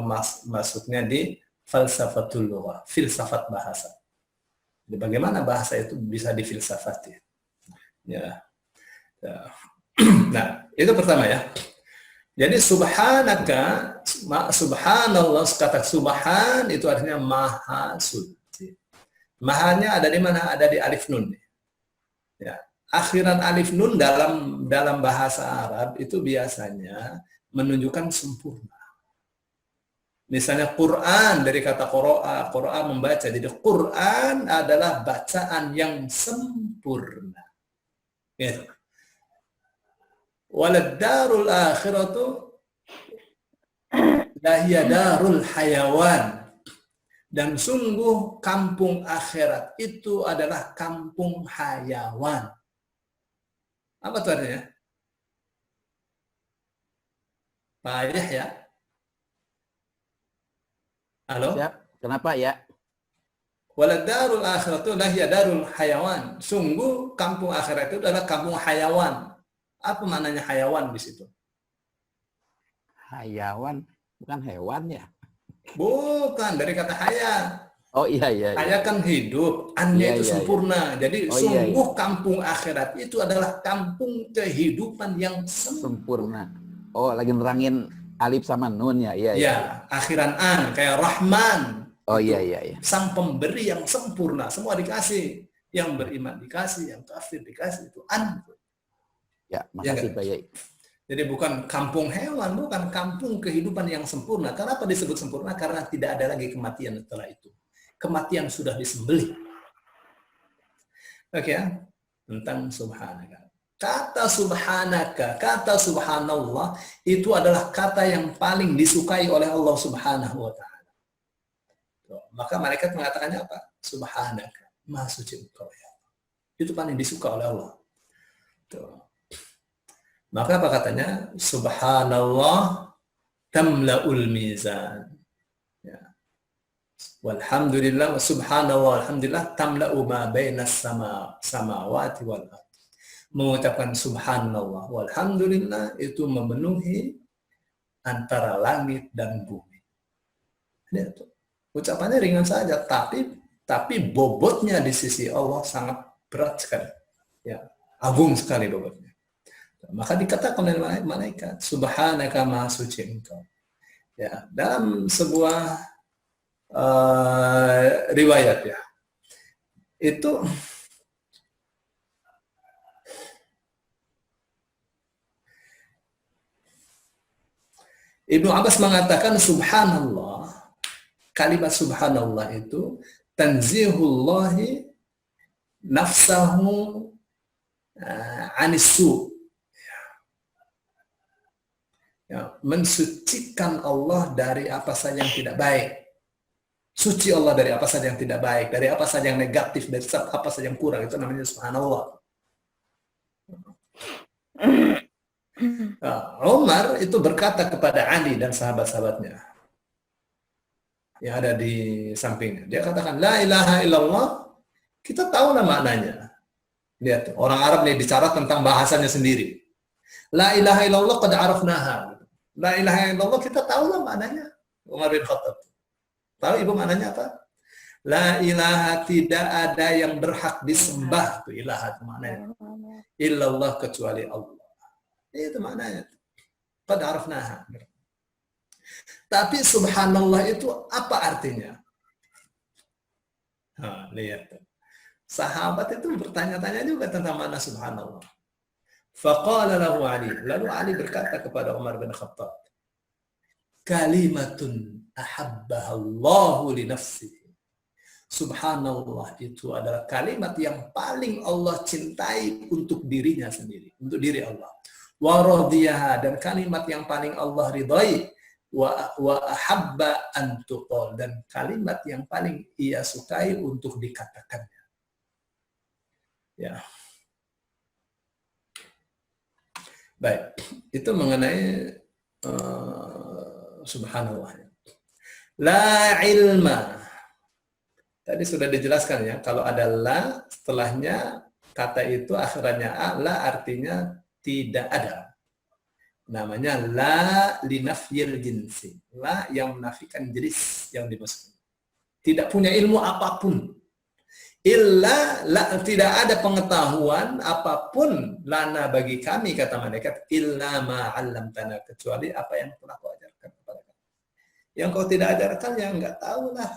Masuknya di falsafatul lughah, filsafat bahasa. Jadi bagaimana bahasa itu bisa difilsafati? Ya. Nah, itu pertama ya. Jadi subhanaka, subhanallah, kata subhan itu artinya maha suci. Mahanya ada di mana? Ada di alif nun. Ya. Akhiran alif nun dalam bahasa Arab itu biasanya menunjukkan sempurna. Misalnya Quran dari kata qira'a, qira'a membaca. Jadi Quran adalah bacaan yang sempurna. Gitu. Walad darul akhiratu lahiya darul hayawan. Dan sungguh kampung akhirat itu adalah kampung hayawan. Apa itu artinya? Payah ya? Halo? Siap. Kenapa ya? Walad darul akhiratu lahiya darul hayawan. Sungguh kampung akhirat itu adalah kampung hayawan. Apa maknanya hayawan di situ? Hayawan bukan hewan ya? Bukan, dari kata haya. Oh iya. Haya kan hidup, annya itu sempurna. Jadi sungguh kampung akhirat itu adalah kampung kehidupan yang sempurna. Oh, lagi nerangin alif sama nun ya? Iya. Ya, akhiran an kayak Rahman. Oh iya. Sang pemberi yang sempurna, semua dikasih. Yang beriman dikasih, yang kafir dikasih, itu an. Ya, makasih Pak Yai. Jadi bukan kampung hewan, bukan kampung kehidupan yang sempurna. Kenapa disebut sempurna? Karena tidak ada lagi kematian setelah itu. Kematian sudah disembelih. Oke ya, tentang subhanaka. Kata subhanaka, kata subhanallah itu adalah kata yang paling disukai oleh Allah Subhanahu wa taala. Maka malaikat mengatakannya apa? Subhanaka, maha suci engkau ya. Itu paling disuka oleh Allah. Tuh. Maka apa katanya? Subhanallah tamla'ul mizan. Ya. Walhamdulillah wa subhanallah alhamdulillah tamla'u ma bainas samawati wal ardh. Mengucapkan subhanallah walhamdulillah itu memenuhi antara langit dan bumi. Ini itu. Ucapannya ringan saja, tapi bobotnya di sisi Allah sangat berat sekali. Ya, agung sekali bobotnya. Maka dikatakan oleh malaikat, subhanaka maha suci engkau. Ya, dalam sebuah riwayat ya, itu Ibnu Abbas mengatakan subhanallah, kalimat subhanallah itu tanzihullahi nafsahu anisu. Ya, mensucikan Allah dari apa saja yang tidak baik. Suci Allah dari apa saja yang tidak baik, dari apa saja yang negatif, dari apa saja yang kurang. Itu namanya subhanallah. Nah, Umar itu berkata kepada Ali dan sahabat-sahabatnya yang ada di sampingnya. Dia katakan, la ilaha illallah, kita tahulah maknanya. Lihat, orang Arab nih bicara tentang bahasanya sendiri. La ilaha illallah qad arafnaha. La ilaha illallah kita tahulah maknanya. Umar bin Khattab. Tahu ibu maknanya apa? La ilaha, tidak ada yang berhak disembah. Itu ilaha itu maknanya. Illallah, kecuali Allah. Itu maknanya. Qad arafnaha. Tapi subhanallah itu apa artinya? Nah, lihat. Sahabat itu bertanya-tanya juga tentang makna subhanallah. Faqala lahu Ali. Lalu Ali berkata kepada Umar bin Khattab, kalimatun ahabbahallahu li nafsihi. Subhanallah itu adalah kalimat yang paling Allah cintai untuk dirinya sendiri, untuk diri Allah. Wa radiyaha, dan kalimat yang paling Allah ridai wa ahabba an tuqal, dan kalimat yang paling ia sukai untuk dikatakannya. Ya. Baik, itu mengenai subhanallah. La ilma. Tadi sudah dijelaskan ya, kalau ada la setelahnya kata itu akhirannya a, la artinya tidak ada. Namanya la linafyil jinsi. La yang menafikan jenis yang dimaksud. Tidak punya ilmu apapun. Illa la, tidak ada pengetahuan apapun lana bagi kami, kata malaikat, illa ma 'allamtana, kecuali apa yang telah kau ajarkan kepada kami. Yang kau tidak ajarkan ya enggak tahulah.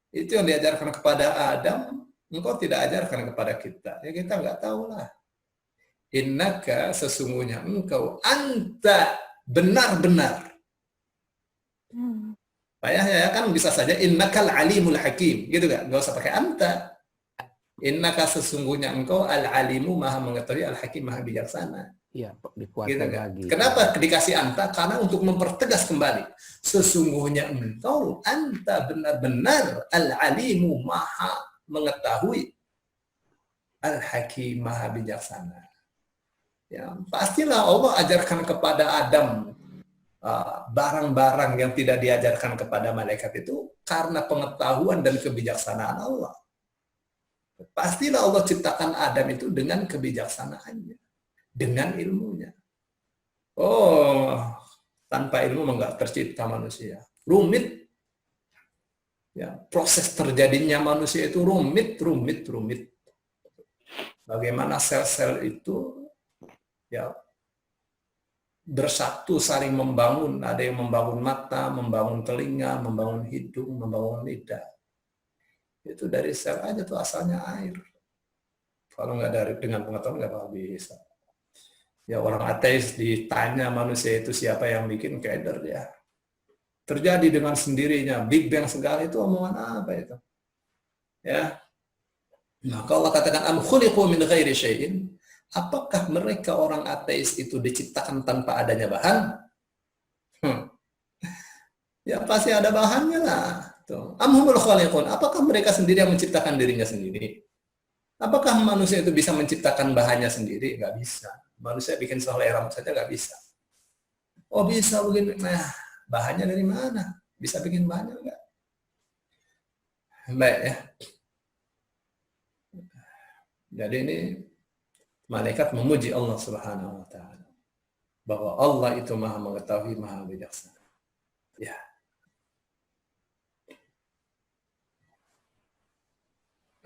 Itu yang diajarkan kepada Adam, engkau tidak ajarkan kepada kita. Ya kita enggak tahulah. Innaka, sesungguhnya engkau, anta, benar-benar. Ya kan bisa saja innakal alimul hakim, gitu kan? Enggak usah pakai anta. Innaka, sesungguhnya engkau al-alimu, maha mengetahui, al-hakim, maha bijaksana. Iya, dikuatkan Gitu kan? lagi. Kenapa dikasih anta? Karena untuk mempertegas kembali. Sesungguhnya engkau, anta, benar-benar al-alimu, maha mengetahui, al-hakim, maha bijaksana. Ya, pastilah Allah ajarkan kepada Adam barang-barang yang tidak diajarkan kepada malaikat itu karena pengetahuan dan kebijaksanaan Allah. Pastilah Allah ciptakan Adam itu dengan kebijaksanaannya, dengan ilmunya. Oh, tanpa ilmu enggak tercipta manusia. Rumit. Ya, proses terjadinya manusia itu rumit. Bagaimana sel-sel itu ya bersatu saling membangun, ada yang membangun mata, membangun telinga, membangun hidung, membangun lidah. Itu dari sel aja tuh asalnya air. Kalau nggak dari dengan pengetahuan nggak bakal bisa. Ya orang ateis ditanya manusia itu siapa yang bikin, keder dia. Terjadi dengan sendirinya, Big Bang segala itu omongan apa itu? Ya. Nah, kalau Allah katakan am khuliqu min ghairi syai'in, apakah mereka orang ateis itu diciptakan tanpa adanya bahan? Ya pasti ada bahannya lah. Amhumul khaliqun, apakah mereka sendiri yang menciptakan dirinya sendiri? Apakah manusia itu bisa menciptakan bahannya sendiri? Nggak bisa. Manusia bikin sehelai rambut saja nggak bisa. Oh bisa begini, nah bahannya dari mana? Bisa bikin bahannya nggak? Baik ya. Jadi ini malaikat memuji Allah Subhanahu wa taala bahwa Allah itu Maha mengetahui, Maha bijaksana. Ya.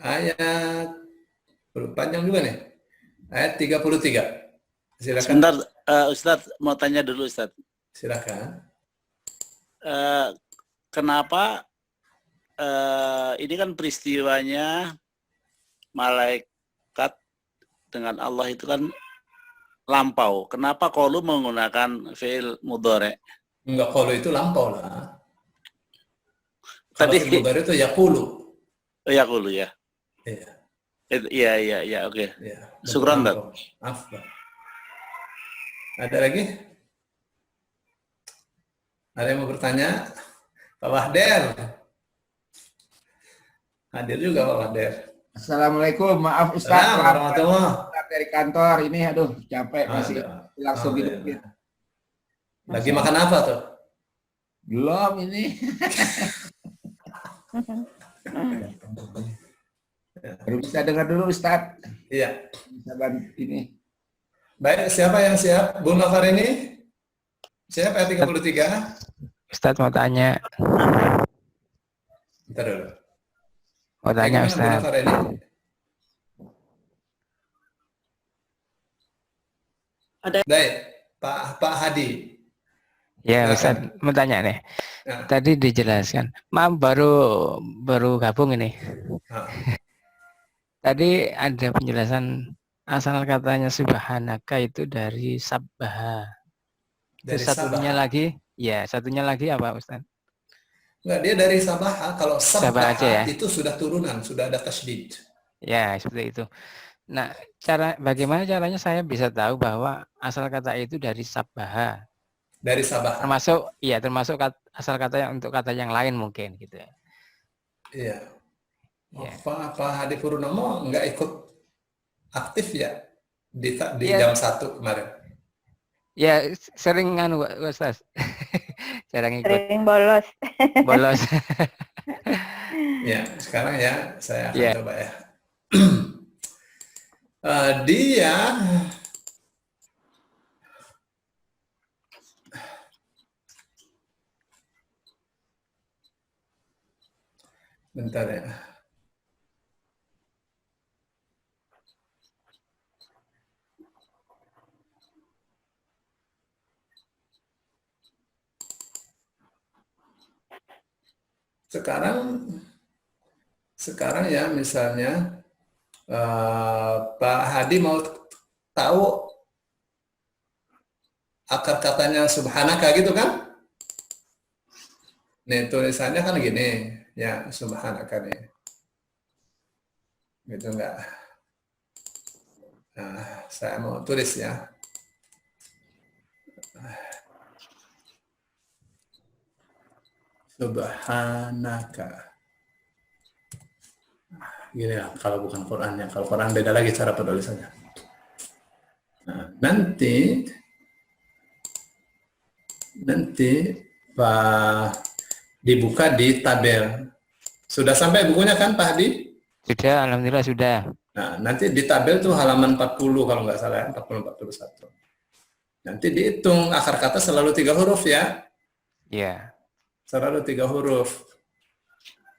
Ayat panjang juga nih. Ayat 33. Silakan. Sebentar, Ustadz mau tanya dulu, Ustadz. Silakan. Kenapa ini kan peristiwanya malaikat dengan Allah itu kan lampau. Kenapa qalu menggunakan fi'il mudhari'? Enggak, qalu itu lampau lah. Kalau Tadi fi'il mudhari' itu yaqulu. yaqulu ya. Iya. Iya, oke. Iya. Syukran, Ustaz. Afwan. Ada lagi? Ada yang mau bertanya? Pak Wahder. Hadir juga Pak Wahder. Assalamualaikum, maaf Ustaz. Assalamualaikum warahmatullahi. Dari kantor ini, aduh capek masih langsung hidupin. Lagi makan apa tuh? Belum ini. Baru bisa dengar dulu Ustaz. Iya. Bisa bantu ini. Baik, siapa yang siap? Bu Nafar ini? Siap ayat 33? Ustadz mau tanya. Bentar dulu. Mau tanya Bagaimana Bu Ustadz. Nafar ini? Baik, Pak Hadi. Ya Silakan. Ustadz mau tanya nih. Nah. Tadi dijelaskan. Maaf baru gabung ini. Nah. Tadi ada penjelasan asal katanya subhanaka itu dari sabbaha. Dari Terus satunya Sabah. lagi, ya satunya lagi apa Ustadz? Enggak, dia dari Sabaha. Kalau Sabah aja ya? Sabaha itu sudah turunan, sudah ada tasydid. Ya seperti itu. Nah, bagaimana caranya saya bisa tahu bahwa asal kata itu dari sabbaha? Dari Sabah. Termasuk asal katanya untuk kata yang lain mungkin gitu. Iya. Ya. Pak Hadi Purnomo nggak ikut aktif ya di Ya. jam 1 kemarin? Ya sering Ustaz. Sering ikut. Sering bolos. Bolos. Ya, sekarang ya saya akan Ya. coba ya. Dia bentar ya. Sekarang ya misalnya Pak Hadi mau tahu akar katanya subhanaka gitu kan? Nih tulisannya kan gini, ya subhanaka nih. Gitu enggak? Nah, saya mau tulis ya. Subhanaka. Gini lah, kalau bukan Qurannya. Kalau Quran beda lagi cara penulisannya. Nah, nanti Pak dibuka di tabel. Sudah sampai bukunya kan Pak Hadi? Sudah, alhamdulillah sudah. Nah, nanti di tabel tuh halaman 40 kalau nggak salah, 40-41. Nanti dihitung akar kata selalu 3 huruf ya. Iya. Selalu 3 huruf.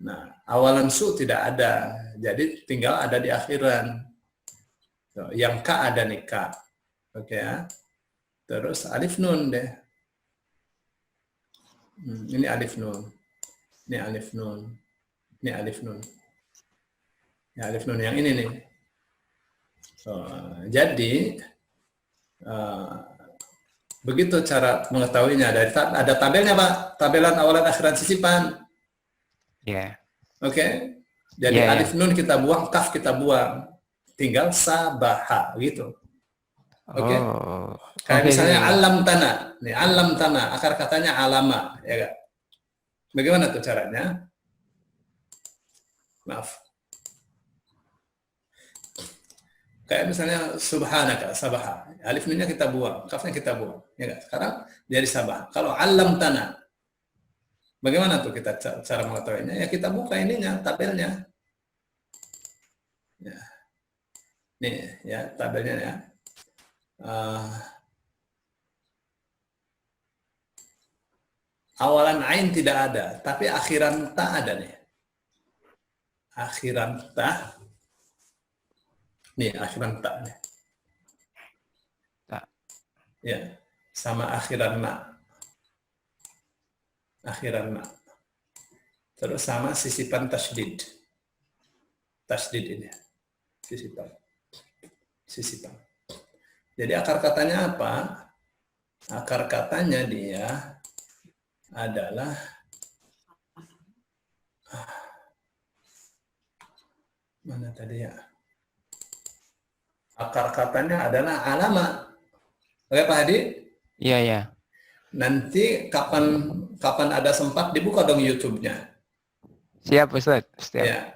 Nah, awalan su tidak ada, jadi tinggal ada di akhiran. Yang ka ada nih ka. Oke ya. Terus alif nun deh. Ini alif nun. Ini alif nun. Ini alif nun. Ya, alif nun yang ini nih. Jadi begitu cara mengetahuinya. Ada tabelnya Pak, tabelan awalan akhiran sisipan. Iya. Oke. Jadi alif nun kita buang, kaf kita buang. Tinggal sabaha gitu. Oke. Kayak misalnya alam tanah. Nih alam tanah, akar katanya alama, ya Kak. Bagaimana tuh caranya? Maaf. Kayak misalnya subhanaka, sabaha. Alif nunnya kita buang, kafnya kita buang. Ya Kak. Sekarang dari sabah. Kalau alam tanah, bagaimana tuh kita cara mengetahuinya? Ya kita buka ininya, tabelnya. Ya. Nih ya tabelnya ya. Awalan ain tidak ada, tapi akhiran ta ada nih. Akhiran ta. Nih akhiran ta nih. Ta. Ya, sama akhiran na. Akhiran na. Terus sama sisipan tasydid. Tasydid ini. Sisipan. Jadi akar katanya apa? Akar katanya dia adalah mana tadi ya? Akar katanya adalah alama. Oke Pak Hadi? Iya, iya. Nanti kapan ada sempat dibuka dong YouTube-nya. Siap Ustaz, siap. Ya.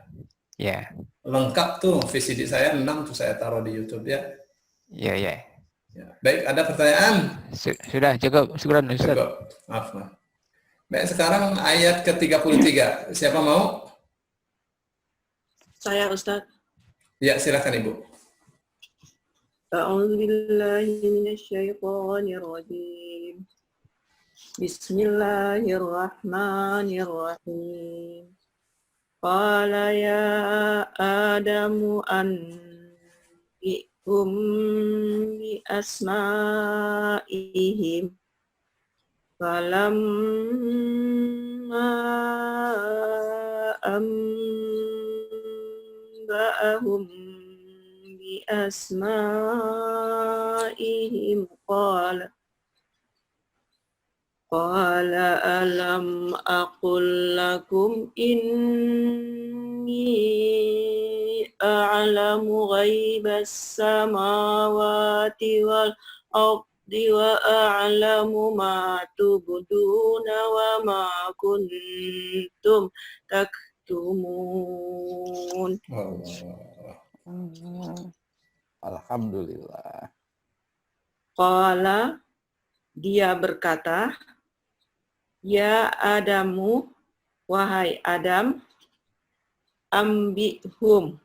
Ya. Lengkap tuh VCD saya 6 tuh saya taruh di YouTube ya. Iya, iya. Ya. Baik, ada pertanyaan? Sudah cukup, syukur Ustaz. Cukup. Maaf. Baik, sekarang ayat ke-33. Siapa mau? Saya Ustaz. Ya, silakan Ibu. A'udzubillahi minasyaitonirrajim. Bismillahirrahmanirrahim. Qala ya Adamu anbi'hum bi asma'ihim. Falamma amba'ahum bi asma'ihim qala alam aqul lakum inni a'lamu ghaibas samawati wal ardh وأعلم ما تبدون وما كنتم تكتمون. Alhamdulillah. Qala, dia berkata, ya Adamu, wahai Adam, ambihum,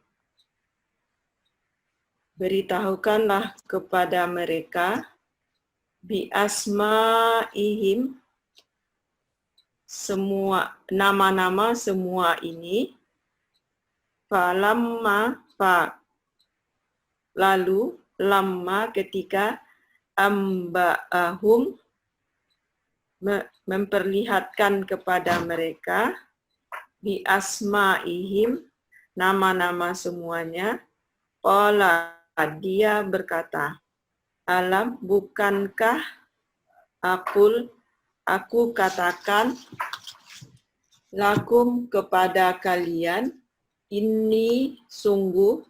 beritahukanlah kepada mereka, bi asma'ihim, semua nama-nama semua ini, lalu lama ketika amba'ahum, memperlihatkan kepada mereka, bi asma'ihim, nama-nama semuanya, qala, dia berkata, alam, bukankah aku katakan lakum kepada kalian, ini sungguh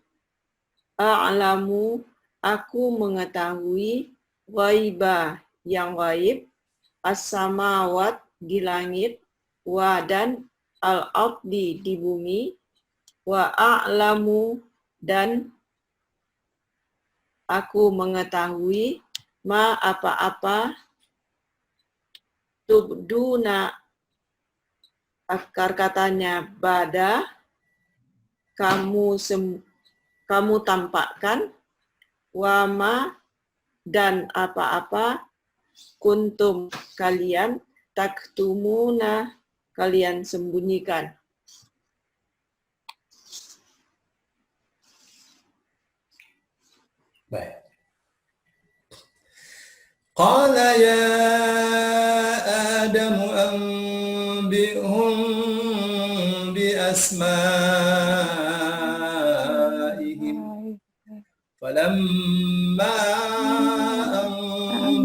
a'lamu, aku mengetahui ghaiba, yang ghaib, as-samawat, di langit, wa, dan al-ardi, di bumi, wa a'lamu, dan aku mengetahui ma, apa-apa, tubduna, akar katanya bada, kamu tampakkan, wama, dan apa-apa, kuntum, kalian, taktumuna, kalian sembunyikan. Baik. Qala ya Adam anbi'hum bi asma'ihim. Falamma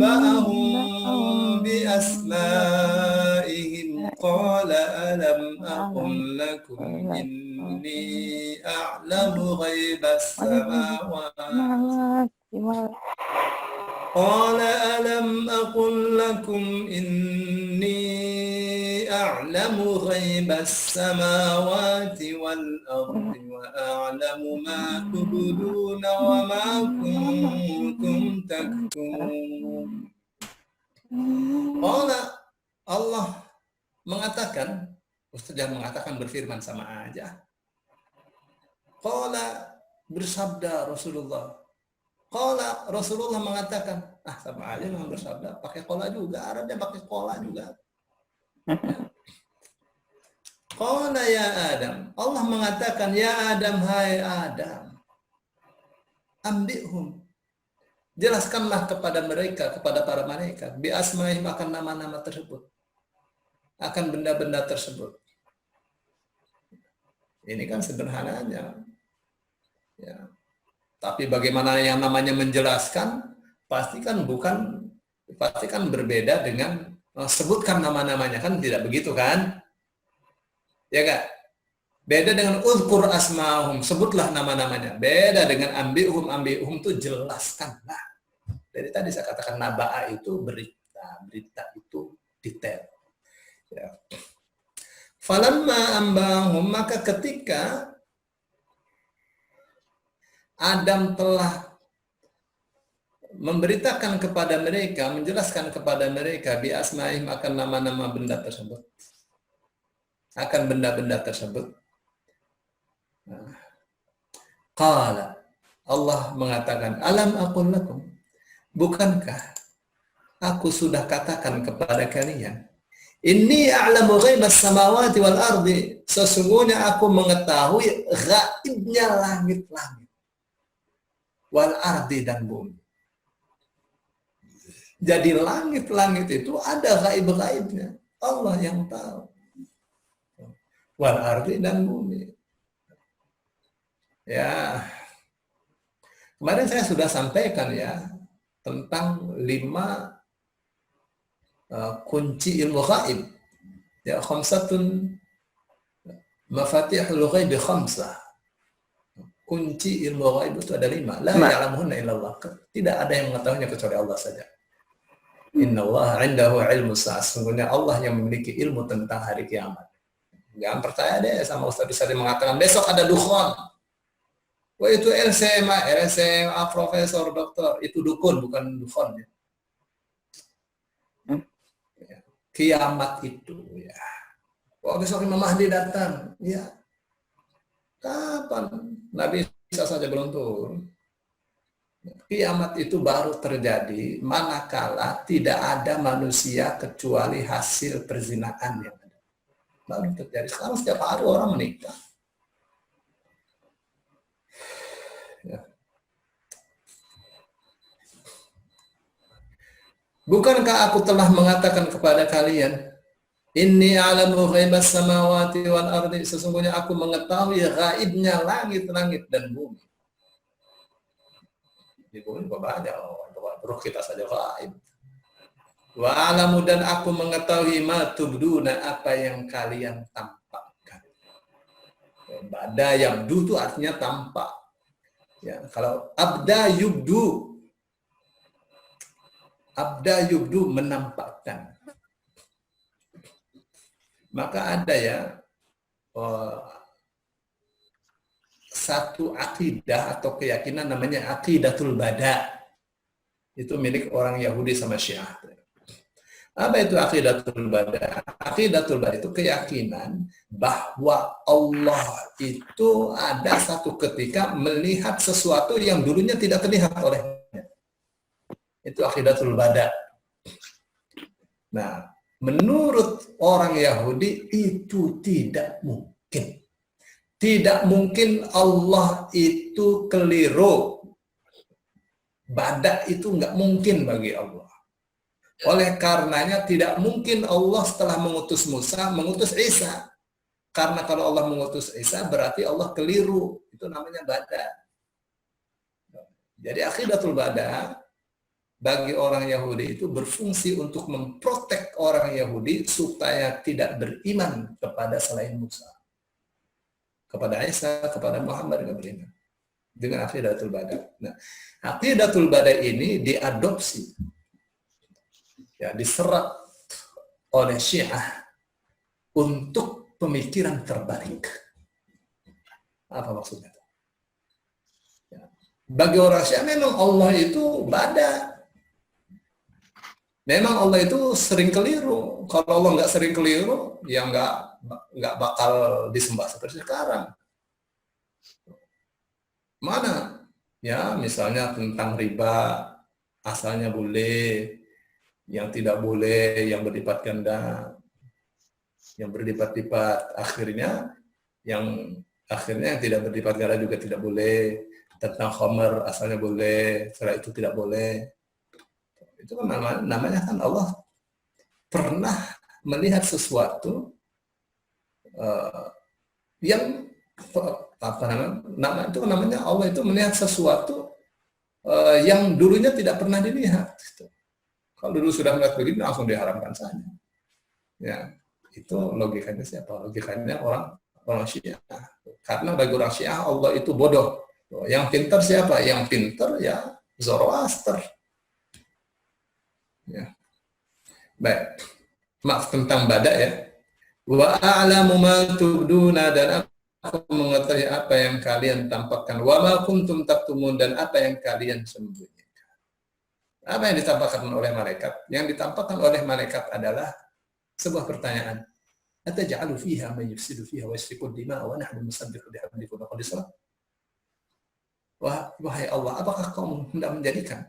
anba'ahum bi asma'ihim qala alam aqul lakum inni a'lamu ghaibas samawati. قال ألم أقل لكم إني أعلم غيب السماوات والأرض وأعلم ما تبدون وما كنتم تكتمون. قال, Allah mengatakan, sudah mengatakan, berfirman sama aja. Qala, bersabda Rasulullah. Qala, Rasulullah mengatakan, sama aja memang bersabda, pakai qala juga, Arabnya pakai qala juga. Qala ya Adam, Allah mengatakan, ya Adam, hai Adam, ambihum, jelaskanlah kepada mereka, kepada para malaikat, bi asma'ihim, akan nama-nama tersebut, akan benda-benda tersebut. Ini kan sederhananya. Ya. Tapi bagaimana yang namanya menjelaskan, pasti kan berbeda dengan sebutkan nama-namanya, kan tidak begitu kan? Ya kan? Beda dengan uzkur asma'hum, sebutlah nama-namanya. Beda dengan ambihum itu jelaskanlah. Jadi tadi saya katakan naba'a itu berita itu detail. Ya. Falamma ambahum, maka ketika Adam telah memberitakan kepada mereka, menjelaskan kepada mereka bi asma'ihim, akan nama-nama benda tersebut, akan benda-benda tersebut. Qala, Allah mengatakan, alam aqul lakum, bukankah aku sudah katakan kepada kalian, inni a'lamu ghaibas samawati wal ardi, sesungguhnya aku mengetahui gaibnya langit-langit, wal ardi, dan bumi. Jadi langit-langit itu ada gaib-gaibnya, Allah yang tahu. Wal ardi, dan bumi. Ya, kemarin saya sudah sampaikan ya tentang 5 kunci ilmu gaib. Ya, khamsatun mafatihul ghaib khamsah. Kunci ilmu gaib itu ada 5. La ya'lamuhunna illallah. Tidak ada yang mengetahuinya kecuali Allah saja. Innallaha 'indahu 'ilmu sa'ah. Sungguhnya Allah yang memiliki ilmu tentang hari kiamat. Jangan percaya deh sama ustaz-ustaz yang mengatakan besok ada dukhan. Wah itu LCMA, profesor, doktor, itu dukun bukan dukhan. Kiamat itu ya. Wah besok Imam Mahdi datang, ya. Kapan? Nabi Isa saja belum turun. Kiamat itu baru terjadi manakala tidak ada manusia kecuali hasil perzinahan yang ada. Baru terjadi. Sekarang setiap hari orang menikah. Ya. Bukankah aku telah mengatakan kepada kalian, inni a'lamu ghaibas samawati wal ardi, sesungguhnya aku mengetahui gaibnya langit-langit dan bumi. Di bumi banyak, roh kita saja gaib. Wa a'lamu, dan aku mengetahui ma tubduna, apa yang kalian tampakkan. Bada yabdu itu artinya tampak. Ya, kalau abda yubdu menampakkan. Maka ada ya satu akidah atau keyakinan namanya aqidatul bada. Itu milik orang Yahudi sama Syiah. Apa itu aqidatul bada? Aqidatul bada itu keyakinan bahwa Allah itu ada satu ketika melihat sesuatu yang dulunya tidak terlihat olehnya. Itu aqidatul bada. Nah, menurut orang Yahudi itu tidak mungkin. Tidak mungkin Allah itu keliru. Bada itu nggak mungkin bagi Allah. Oleh karenanya tidak mungkin Allah setelah mengutus Musa, mengutus Isa. Karena kalau Allah mengutus Isa berarti Allah keliru. Itu namanya bada. Jadi aqidatul bada bagi orang Yahudi itu berfungsi untuk memprotek orang Yahudi supaya tidak beriman kepada selain Musa. Kepada Isa, kepada Muhammad tidak beriman. Dengan aqidatul bada. Nah, aqidatul bada ini diadopsi, ya, diserap oleh Syiah untuk pemikiran terbalik. Apa maksudnya? Ya. Bagi orang Syiah memang Allah itu bada. Memang Allah itu sering keliru. Kalau Allah nggak sering keliru, ya nggak bakal disembah seperti sekarang. Mana? Ya, misalnya tentang riba, asalnya boleh, yang tidak boleh, yang berlipat ganda, yang berlipat-lipat, akhirnya yang tidak berlipat ganda juga tidak boleh. Tentang khamar, asalnya boleh, setelah itu tidak boleh. Itu kan namanya kan Allah pernah melihat sesuatu yang itu namanya Allah itu melihat sesuatu yang dulunya tidak pernah dilihat. Kalau dulu sudah melihat begini langsung diharamkan saja. Ya, itu logikanya siapa? Logikanya orang Syiah. Karena bagi orang Syiah Allah itu bodoh. Yang pintar siapa? Yang pintar ya Zoroaster. Ya. Baik. Maaf tentang bada ya. Wa a'lamu ma tubduna, dan aku mengetahui apa yang kalian tampakkan. Wa ma kuntum taktumun, dan apa yang kalian sembunyikan. Apa yang ditampakkan oleh malaikat? Yang ditampakkan oleh malaikat adalah sebuah pertanyaan. Ataj'alu fiha man yufsidu fiha wa yasfiku ad-dima'a wa nahnu nusabbihu bihamdika wa nuqaddisu lak? Wahai Allah, apakah kau hendak menjadikan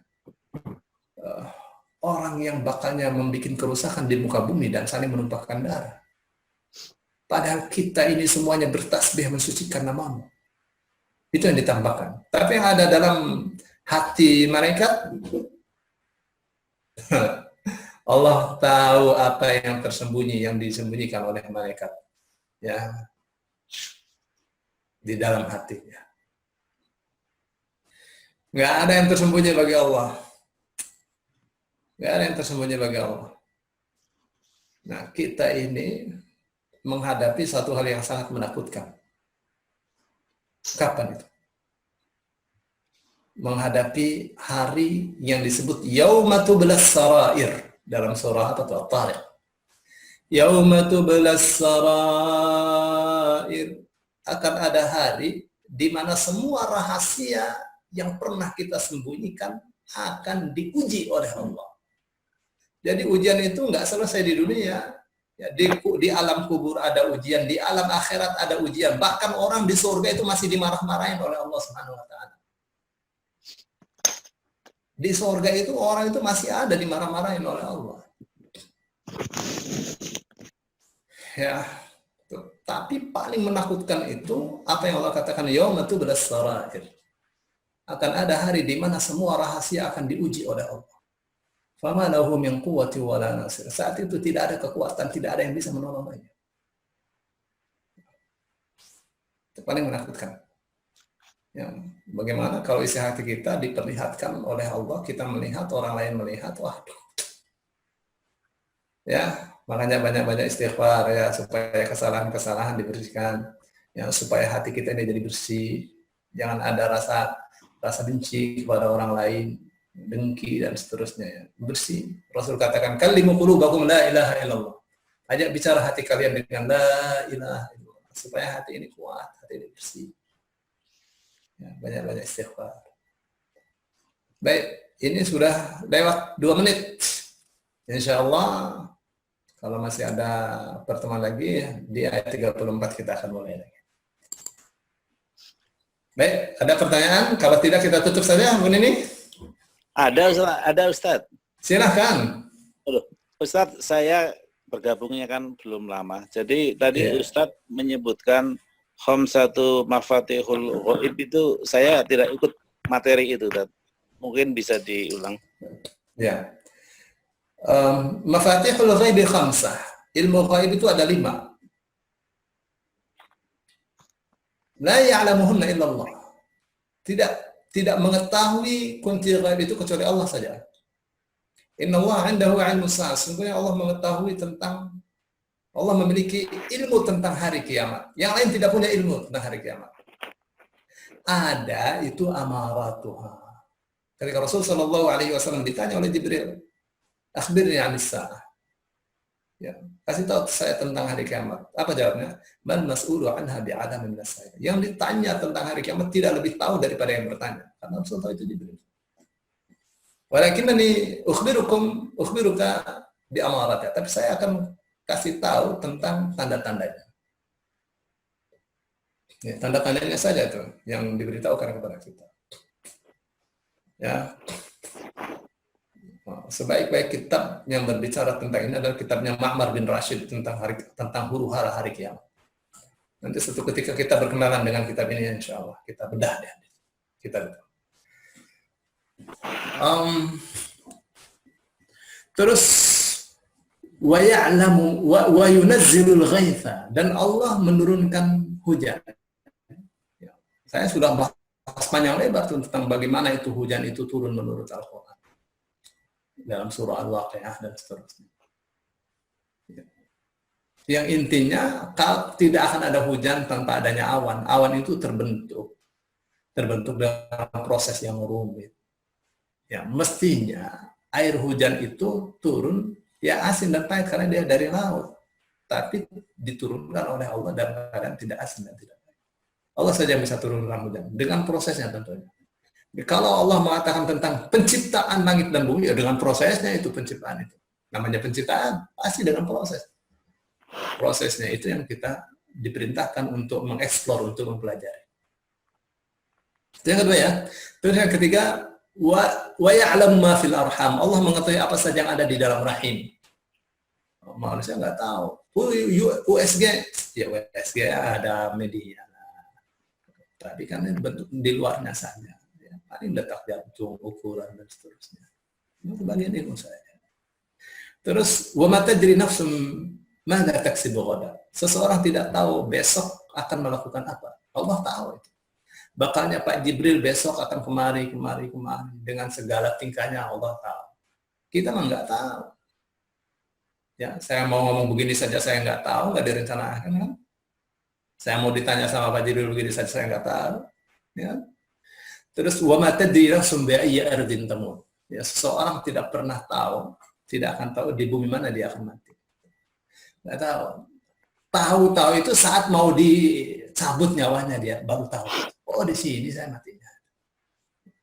orang yang bakalnya membuat kerusakan di muka bumi dan saling menumpahkan darah? Padahal kita ini semuanya bertasbih mensucikan namamu. Itu yang ditampakkan. Tapi yang ada dalam hati malaikat, Allah tahu apa yang tersembunyi, yang disembunyikan oleh malaikat. Ya, di dalam hatinya. Nggak ada yang tersembunyi bagi Allah. Nggak ada yang tersembunyi bagi Allah. Nah, kita ini menghadapi satu hal yang sangat menakutkan. Kapan itu? Menghadapi hari yang disebut Yaumatublas Sarair. dalam surah apa tuh? At-Tariq. Yauma tublas sarair, akan ada hari di mana semua rahasia yang pernah kita sembunyikan akan diuji oleh Allah. Jadi ujian itu nggak selesai di dunia. Ya, di alam kubur ada ujian, di alam akhirat ada ujian. Bahkan orang di surga itu masih dimarah-marahin oleh Allah Subhanahu wa taala. Di surga itu orang itu masih ada dimarah-marahin oleh Allah. Ya, tapi paling menakutkan itu apa yang Allah katakan, yauma tublas sarair. Akan ada hari di mana semua rahasia akan diuji oleh Allah. Fama lahu min quwwati wala nasir. Saat itu tidak ada kekuatan, tidak ada yang bisa menolong lagi. Itu paling menakutkan. Ya, bagaimana kalau isi hati kita diperlihatkan oleh Allah, kita melihat, orang lain melihat, waduh. Ya, makanya banyak-banyak istighfar ya, supaya kesalahan-kesalahan dibersihkan, ya, supaya hati kita ini jadi bersih. Jangan ada rasa benci kepada orang lain, dengki dan seterusnya, ya. Bersih. Rasul katakan, kallimu qulubakum la ilaha illallah. Ajak bicara hati kalian dengan la ilaha illallah, supaya hati ini kuat, hati ini bersih. Ya, banyak-banyak istighfar. Baik, ini sudah lewat 2 menit. Insya Allah kalau masih ada pertemuan lagi di ayat 34 kita akan mulai lagi. Baik, ada pertanyaan? Kalau tidak kita tutup saja, Bu Nini. Ada Ustadz. Silahkan. Ustadz, saya bergabungnya kan belum lama. Jadi tadi Ustadz menyebutkan khamsatu mafatihul ghaib itu saya tidak ikut materi itu, Ustadz. Mungkin bisa diulang. Ya. Mafatihul ghaib khamsah. Ilmu ghaib itu ada 5. La ya'lamuhunna illallah. Tidak mengetahui kunci ghaib itu kecuali Allah saja. Innallaha 'indahu 'ilmus sa'ah. Sungguhnya Allah mengetahui tentang, Allah memiliki ilmu tentang hari kiamat. Yang lain tidak punya ilmu tentang hari kiamat. Ada itu amaratuha. Ketika Rasul sallallahu alaihi wasallam ditanya oleh Jibril, "Akhbirni 'anis sa'ah." Ya, kasih tahu saya tentang hari kiamat. Apa jawabnya? Man mas'ulu 'anha bi'alamin minas sa'il. Yang ditanya tentang hari kiamat tidak lebih tahu daripada yang bertanya. Karena Rasul tahu itu Jibril. Walakinnani ukhbiruka bi amaratnya. Tapi saya akan kasih tahu tentang tanda-tandanya. Ya, tanda-tandanya saja itu yang diberitahukan kepada kita. Ya. Sebaik-baik kitab yang berbicara tentang ini adalah kitabnya Ma'mar bin Rashid tentang huru-hara hari kiamat. Nanti suatu ketika kita berkenalan dengan kitab ini, insya Allah kita bedah deh. Kita bedah. Terus wa ya'lamu wa yunazzilul ghaitha, dan Allah menurunkan hujan. Ya. Saya sudah bahas panjang lebar tentang bagaimana itu hujan itu turun menurut Al-Quran dalam surah Al-Waqiah dan seterusnya. Ya. Yang intinya tidak akan ada hujan tanpa adanya awan. Awan itu terbentuk dalam proses yang rumit. Ya, mestinya air hujan itu turun ya asin dan pahit karena dia dari laut, tapi diturunkan oleh Allah dalam keadaan tidak asin dan tidak pahit. Allah saja yang bisa turunkan hujan dengan prosesnya tentunya. Kalau Allah mengatakan tentang penciptaan langit dan bumi, ya dengan prosesnya itu penciptaan itu. Namanya penciptaan pasti dengan proses. Prosesnya itu yang kita diperintahkan untuk mengeksplor, untuk mempelajari. Itu yang kedua ya. Terus yang ketiga, wa ya'lamu ma fil arham. Allah mengetahui apa saja yang ada di dalam rahim. Manusia nggak tahu. USG, ya USG ada media. Tapi kan bentuk di luarnya saja. Paling detak jantung, ukuran dan seterusnya. Itu bagian ilmu saya. Terus wa ma tadri nafsum madza taksibu ghadan. Seseorang tidak tahu besok akan melakukan apa. Allah tahu itu. Bakalnya Pak Jibril besok akan kemari dengan segala tingkahnya Allah tahu. Kita mah nggak tahu. Ya, saya mau ngomong begini saja saya nggak tahu, nggak direncanakan kan? Saya mau ditanya sama Pak Jibril begini saja saya nggak tahu. Ya. Terus wa ma tadri nafsum bi ayyi ardin tamut. Ya, seseorang tidak pernah tahu Tidak akan tahu di bumi mana dia akan mati. Nggak tahu. Tahu-tahu itu saat mau dicabut nyawanya dia baru tahu. Oh, di sini saya matinya.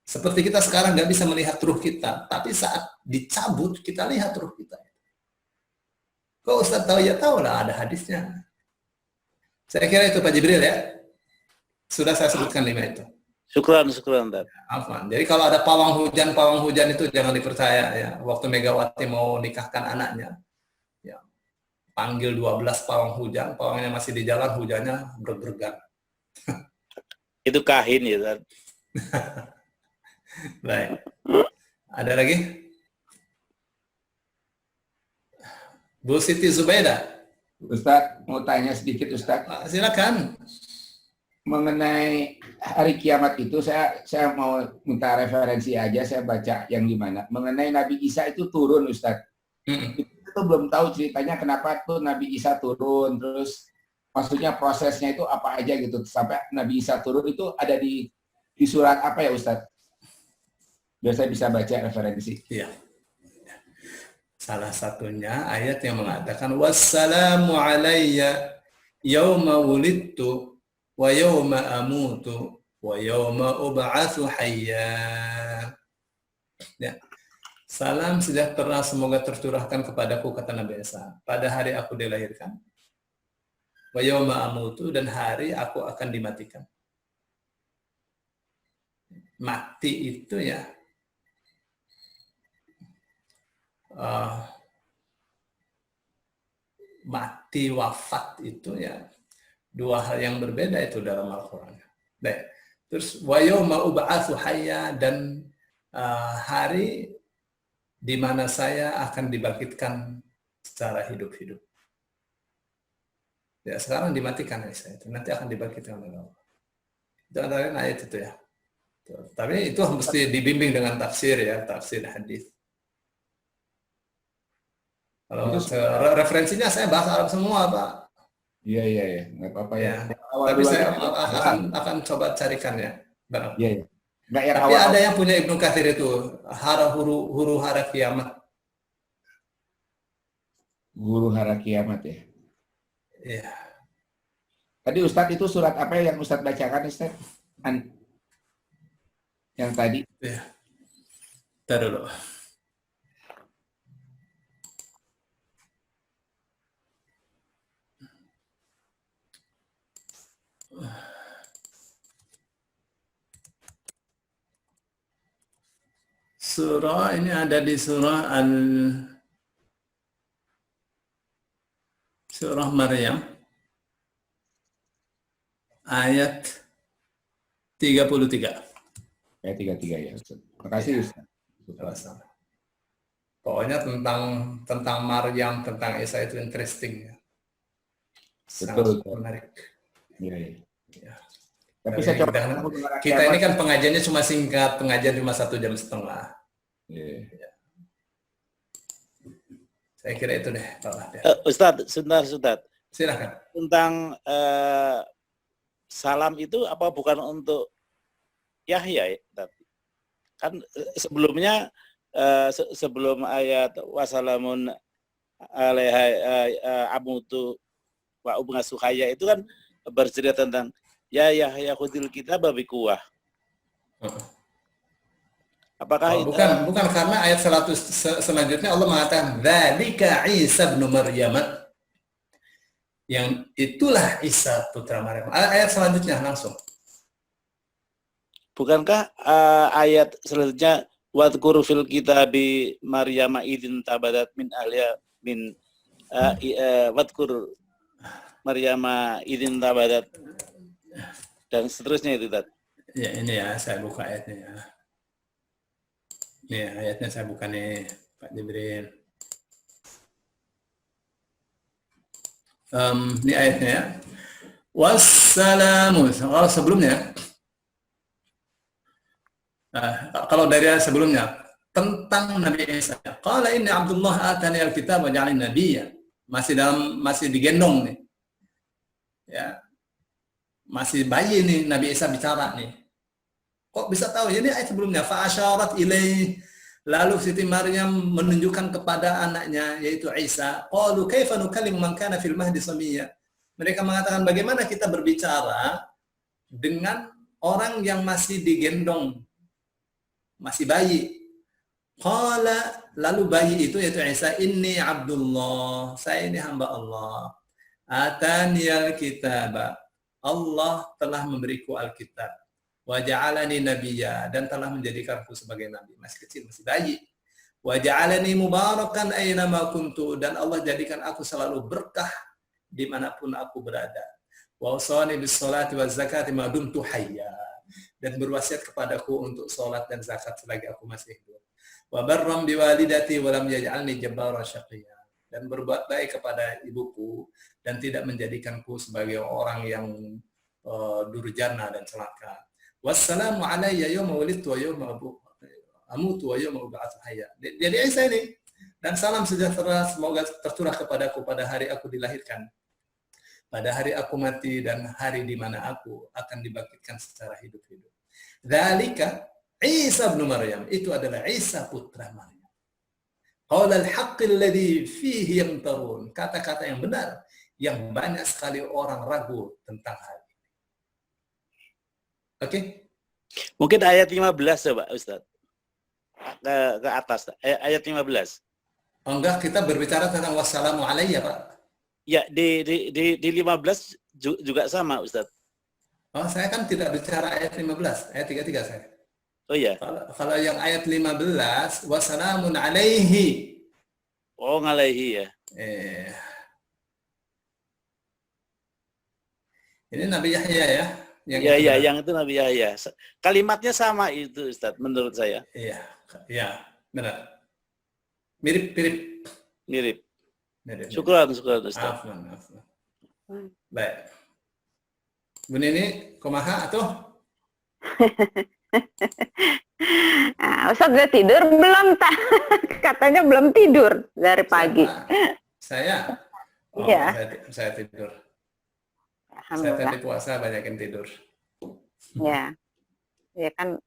Seperti kita sekarang nggak bisa melihat ruh kita, tapi saat dicabut kita lihat ruh kita. Kok Ustaz tahu? Ya tahu lah, ada hadisnya. Saya kira itu Pak Jibril ya. Sudah saya sebutkan 5 itu. Syukran, Dad. Afwan. Jadi kalau ada pawang hujan itu jangan dipercaya ya. Waktu Megawati mau nikahkan anaknya, ya, panggil 12 pawang hujan, pawangnya masih di jalan, hujannya bergergang. Itu kahin ya, Dad. Baik. Ada lagi? Bu Siti Zubaida. Ustaz, mau tanya sedikit Ustaz. Silakan. Mengenai hari kiamat itu saya mau minta referensi aja, saya baca yang gimana. Mengenai Nabi Isa itu turun Ustaz. Itu belum tahu ceritanya kenapa tuh Nabi Isa turun, terus maksudnya prosesnya itu apa aja gitu. Sampai Nabi Isa turun itu ada di surat apa ya Ustaz? Biar saya bisa baca referensi. Iya. Salah satunya ayat yang mengatakan wassalamu alayya yauma wulidtu wa yauma amutu wa yauma ub'atsu hayya. Ya. Salam sejahtera semoga tercurahkan kepadaku, kata Nabi Isa, pada hari aku dilahirkan, wa yauma amutu, dan hari aku akan dimatikan. Mati itu ya mati, wafat itu ya dua hal yang berbeda itu dalam Al-Quran. Baik. Terus wa yauma ub'atsu hayya, dan hari di mana saya akan dibangkitkan secara hidup-hidup. Ya, sekarang dimatikan Isa itu, nanti akan dibangkitkan oleh Allah. Itu antara ayat itu ya. Tapi itu mesti dibimbing dengan tafsir ya, tafsir hadis. Kalau referensinya saya bahasa Arab semua, Pak. Iya, nggak apa-apa ya. Tapi saya akan coba carikan ya. Iya. Tapi ada yang punya Ibnu Katsir itu, huru hara kiamat. Guru hara kiamat ya. Iya. Tadi Ustadz itu surat apa yang Ustadz bacakan Ustadz? Yang tadi. Iya. Bentar dulu. Surah ini ada di surah Maryam ayat 33. Ayat 33 ya Ustaz. Terima kasih Ustaz. Pokoknya tentang Maryam, tentang Isa itu interesting ya. Betul. Menarik. Iya. Ya. Tapi saya coba kita ini kan pengajiannya cuma singkat, pengajian cuma 1,5 jam. Iya. Saya kira itu deh, Pak. Ustadz, sebentar. Silakan. Tentang salam itu apa bukan untuk Yahya ya? Kan sebelumnya sebelum ayat wassalamun alaiha amutu wa ub'atsu hayya itu kan bercerita tentang ya Yahya khudil kitab bi quwwah. Apakah itu bukan karena ayat 100 selanjutnya Allah mengatakan dzalika Isa bin Maryam, yang itulah Isa putra Maryam. Ayat selanjutnya langsung. Bukankah ayat selanjutnya wadhkur fil kitabi Maryam idin tabadat min ahliya min wadhkur Maryam idin tabadat dan seterusnya itu Tad. Ya ini ya, saya buka ayatnya ya. Nih ayatnya saya buka nih Pak Jibril. Ini ayatnya ya. Wassalamu. Kalau sebelumnya, kalau dari ayat sebelumnya tentang Nabi Isa. Qala inni Abdullah atani al-kitab wa ja'alani nabiyya. Masih digendong nih. Ya. Masih bayi nih Nabi Isa bicara nih. Kok bisa tahu? Ini ayat sebelumnya fa asyarat ilaih Lalu Siti Maryam menunjukkan kepada anaknya yaitu Isa, qalu kaifa nukallimu man kana fil mahdi samiyya. Mereka mengatakan bagaimana kita berbicara dengan orang yang masih digendong, masih bayi. Qala, lalu bayi itu yaitu Isa, inni Abdullah, saya ini hamba Allah. Ataniyal kitaba, Allah telah memberiku Alkitab. Wa ja'alani nabiyya, dan telah menjadikanku sebagai nabi. Masih kecil, masih bayi. Wa ja'alani mubarakan aina ma kuntu, dan Allah jadikan aku selalu berkah dimanapun aku berada. Wa usani bis salati waz zakati ma dumtu hayya, dan berwasiat kepadaku untuk salat dan zakat selagi aku masih hidup. Wa barram biwalidati wa lam yaj'alni jabbara syaqiyya, dan berbuat baik kepada ibuku dan tidak menjadikanku sebagai orang yang durjana dan celaka. Wassalamu alayya yawma wulidtu wa yawma amutu wa yawma ub'atsu hayya. Jadi Isa ini, dan salam sejahtera semoga tercurah kepadaku pada hari aku dilahirkan, pada hari aku mati, dan hari di mana aku akan dibangkitkan secara hidup-hidup. Dzalika Isa bin Maryam, itu adalah Isa putra Maryam. Qaulal haqqil ladzi fihi yamtarun, kata-kata yang benar yang banyak sekali orang ragu tentang hal. Oke. Mungkin ayat 15 coba Ustaz. Ke atas. Ayat 15. Oh, enggak, kita berbicara tentang wassalamu alayya, Pak. Ya, di 15 juga sama Ustaz. Oh, saya kan tidak bicara ayat 15, ayat 33 saya. Oh iya. Kalau yang ayat 15, wassalamun alaihi. Oh, alaihi ya. Ini Nabi Yahya ya. Yang itu Nabi Yahya. Kalimatnya sama itu Ustaz menurut saya. Iya, benar. Mirip. Syukran Ustaz. Afwan. Baik. Bu Nini, kumaha atuh? Ustaz udah tidur belum? Katanya belum tidur dari pagi. Saya? Iya. Saya tidur. Alhamdulillah. Saya tadi puasa banyakin tidur. Ya kan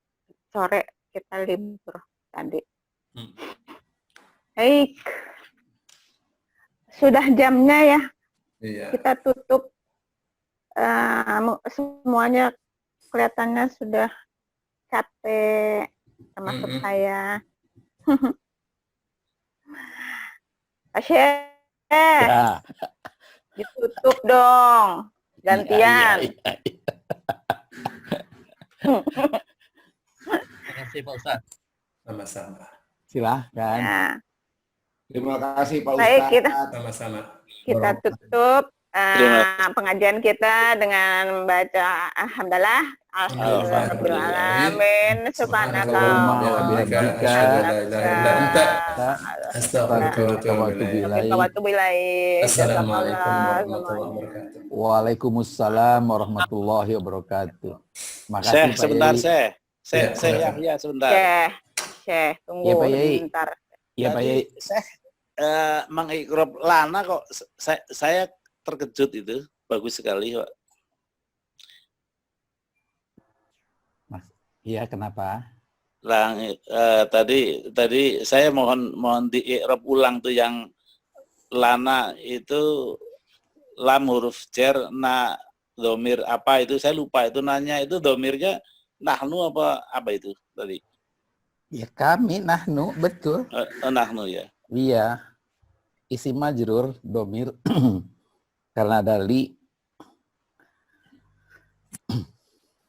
sore kita libur tadi. Baik, sudah jamnya ya. Iya. Kita tutup. Semuanya kelihatannya sudah capek, termasuk saya. Pak Syekh, Ya. ditutup dong. Gantian. Iya. Terima kasih Pak Ustaz. Sama-sama. Silahkan. Ya. Terima kasih Pak Baik, Ustaz. Sama-sama. Kita tutup pengajian kita dengan membaca alhamdulillah, alhamdulillahirabbil alamin, subhanallah wa bihamdihi. Assalamualaikum warahmatullahi wabarakatuh. Waalaikumsalam warahmatullahi wabarakatuh. Makasih Syekh, Pak sebentar Yai. Syekh. Syekh, sebentar. Syekh, tunggu Ya, Pak Yai. sebentar. Ya Pak Yai. Syekh, mengikrab lana kok saya terkejut itu. Bagus sekali Pak. Iya, kenapa? Tadi saya mohon diikrab ulang tuh yang lana itu lam huruf jar na domir apa itu saya lupa itu nanya itu domirnya nahnu apa itu tadi? Ya kami, nahnu, betul. Nahnu ya. Iya. Isim majrur, domir. Karena ada li.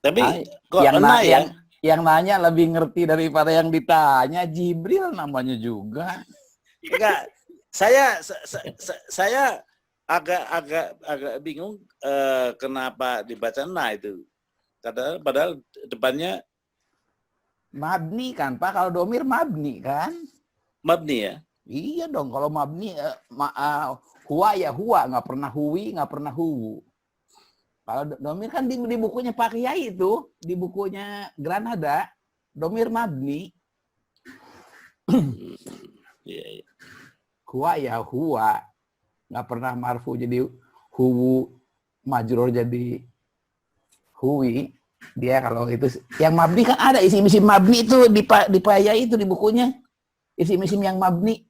Tapi kok yang, ya? yang nanya lebih ngerti daripada yang ditanya. Jibril namanya juga. Enggak, saya agak bingung kenapa dibaca na itu. Padahal depannya Mabni kan Pak, kalau domir mabni kan? mabni ya. Iya dong, kalau mabni huwa ya huwa, nggak pernah huwi, nggak pernah huwu. Kalau domir kan di bukunya Pak Kiai itu, di bukunya Granada, domir mabni. Iya. Huwa ya huwa, nggak pernah marfu jadi huwu, majrur jadi huwi. Dia kalau itu yang mabni kan ada isi mabni itu di Pak Kiai itu di bukunya. Isim-isim yang mabni.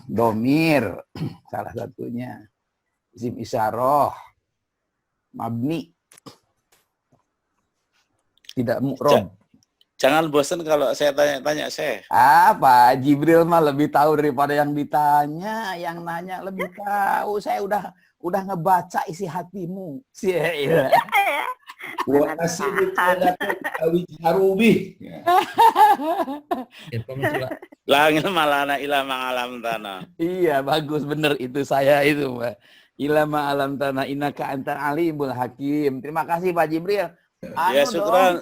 Domir, salah satunya. Isim isyarah, mabni. Tidak mu'rob. Jangan bosan kalau saya tanya-tanya, Syekh. Apa? Jibril mah lebih tahu daripada yang ditanya, yang nanya lebih tahu. Saya udah ngebaca isi hatimu. Iya. Wa asibu qadatul awijarubi. Langil malana ilama alam tanah. Iya, bagus bener itu saya itu, Mbak. Ilama alam tanah innaka antal alimul hakim. Terima kasih Pak Jibril. Ya syukran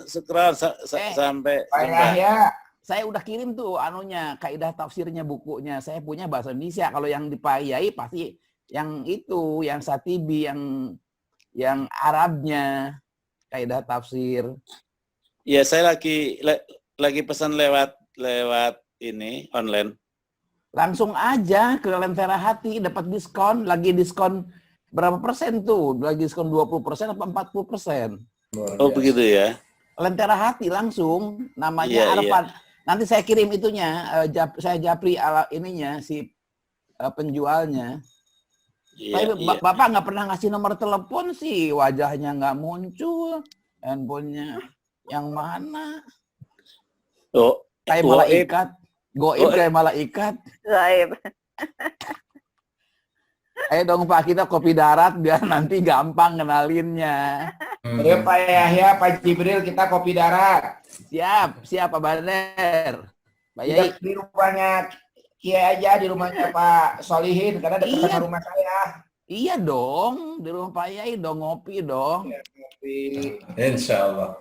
sampai Pak Yahya, saya udah kirim tuh anunya, kaidah tafsirnya bukunya. Saya punya bahasa Indonesia. Kalau yang di Pak Yai pasti yang itu, yang Satibi, yang Arabnya, kaidah tafsir. Ya saya lagi pesan lewat ini online. Langsung aja ke Lentera Hati dapat diskon, lagi diskon berapa persen tuh? Lagi diskon 20% apa 40%? Oh begitu ya. Lentera Hati langsung namanya Iya, Arfan. Nanti saya kirim itunya, saya japri ala ininya si penjualnya. Iya, Tapi Bapak nggak pernah ngasih nomor telepon sih, wajahnya nggak muncul, handphonenya yang mana? Oh, Kayak malaikat, goib kayak malaikat. Gaib. Ayo dong Pak, kita kopi darat biar nanti gampang kenalinnya. Ya Pak Yahya, Pak Jibril, kita kopi darat. Siap Pak Bader. Pak Yai. Di rumahnya Kiai aja, di rumahnya Pak Solihin, karena dekat sama rumah saya. Iya dong, di rumah Pak Yai dong, ngopi dong. Kopi. Insya Allah.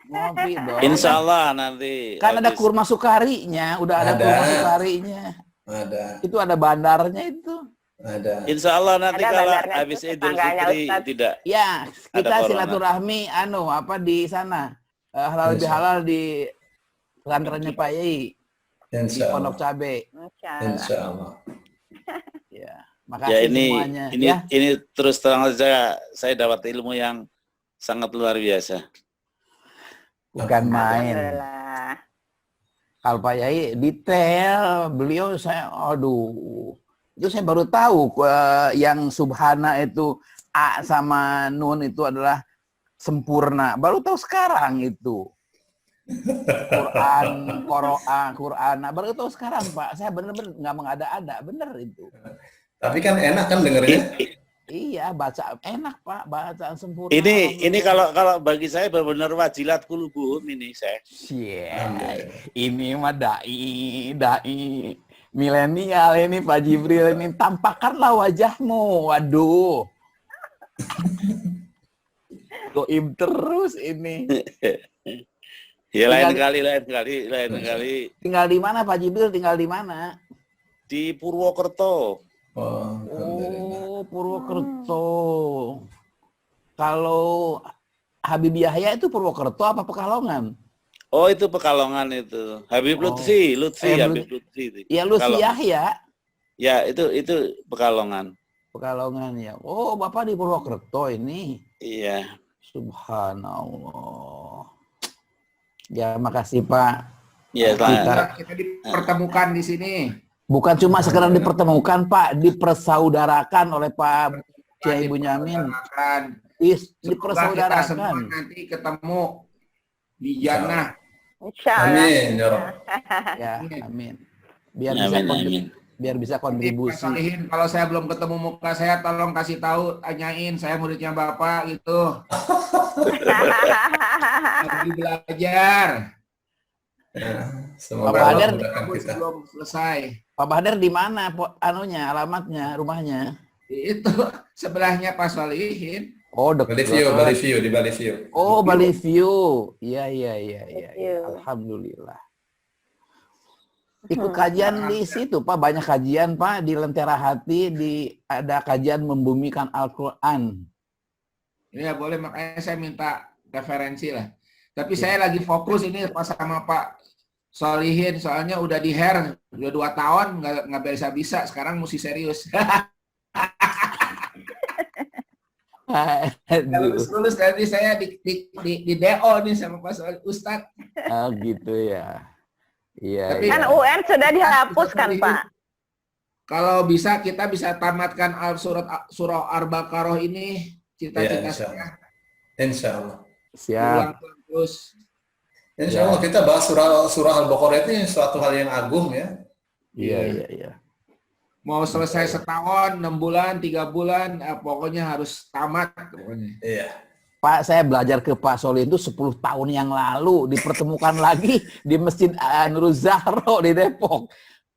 Ngopi dong. Insya Allah nanti. Kan ada kurma sukarinya, udah ada kurma sukarinya. Ada. Itu ada bandarnya itu. Ada. Insya Allah nanti Ada kalau bandarnya habis itu Idul tetangganya Fitri Ustaz. tidak. Ya, kita corona. silaturahmi di sana. Halal lebih halal di pesantrennya Pak Yai di Insya Pondok Allah. Cabe. Insya Allah. Ya, makasih Ya ini semuanya. ini terus terang saja saya dapat ilmu yang sangat luar biasa. Bukan main. Alhamdulillah. Kalau Pak Yai detail, beliau itu saya baru tahu yang subhana itu A sama nun itu adalah sempurna. Baru tahu sekarang itu. Quran, baru tahu sekarang Pak. Saya benar-benar nggak mengada-ada, bener itu. Tapi kan enak kan dengernya. Iya, baca enak Pak, bacaan sempurna. Ini kalau bagi saya benar-benar wajilat kulubuhum ini saya. Ini mah dai milenial ini Pak Jibril ini, tampakkanlah wajahmu. Waduh. Goib terus ini. Ya lain kali. Tinggal di mana Pak Jibril? Tinggal di mana? Di Purwokerto. Oh, Purwokerto. Kalau Habib Yahya itu Purwokerto apa Pekalongan? Oh itu Pekalongan itu. Habib Lutfi. Habib Lutfi. Ya Lutfi Yahya. Ya itu Pekalongan. Pekalongan ya. Oh Bapak di Purwokerto ini. Iya. Subhanallah. Ya makasih Pak. Ya, Kita dipertemukan di sini. Bukan cuma sekedar dipertemukan Pak, dipersaudarakan oleh Pak Kiai Bunyamin. Dipersaudarakan. Nanti ketemu di jannah. Insyaallah. Amin ya Rabb. Ya, amin. Biar bisa Pak kontribusi. Solihin, kalau saya belum ketemu muka saya, tolong kasih tahu, tanyain, saya muridnya Bapak gitu. Lagi belajar. Ya, Pak semoga Bader Allah mudahkan kita. Belum selesai. Pak Bader di mana alamatnya, rumahnya? Itu sebelahnya Pak Solihin. Oh, Bali View, di Bali View. Oh, Bali View. Iya. Alhamdulillah. Ikut kajian di situ, Pak. Banyak kajian, Pak. Di Lentera Hati ada kajian membumikan Al-Quran. Ya boleh, makanya saya minta referensi lah. Tapi saya lagi fokus ini sama Pak Solihin, soalnya udah di hair, udah 2 tahun nggak bisa. Sekarang mesti serius. Lulus nanti saya di DO nih sama Pak Ustadz. Oh gitu ya. Iya. Tapi Kan UN sudah dihapus kan, Pak? kalau bisa kita bisa tamatkan surah Al-Baqarah ini cita-cita Ya, saya. insya Allah. Siap. Ulang terus. Insya Allah kita bahas surah Al-Baqarah ini suatu hal yang agung ya. Iya. Mau selesai setahun, 6 bulan, 3 bulan, pokoknya harus tamat pokoknya. Iya. Pak, saya belajar ke Pak Solih itu 10 tahun yang lalu dipertemukan lagi di Masjid Nurul Zahro di Depok.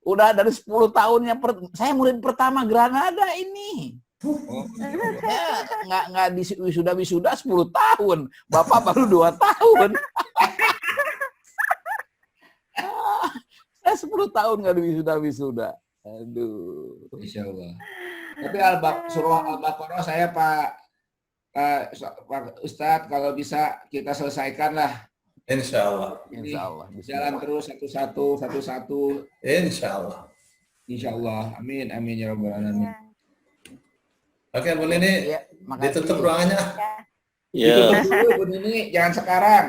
Udah dari 10 tahunnya saya murid pertama Granada ini. Nggak wisuda 10 tahun. Bapak baru 2 tahun. Saya 10 tahun nggak wisuda. Aduh. Insya Allah. Tapi surah Al-Baqarah saya Pak Ustadz kalau bisa kita selesaikan lah. Insya Allah. Insya Allah. Jalan terus satu-satu. Insya Allah. Insya Allah. Amin ya rabbal alamin. Oke, Bu Nini, Ya, makasih. ditutup ruangannya. Ya. Ditutup dulu Bu Nini, jangan sekarang.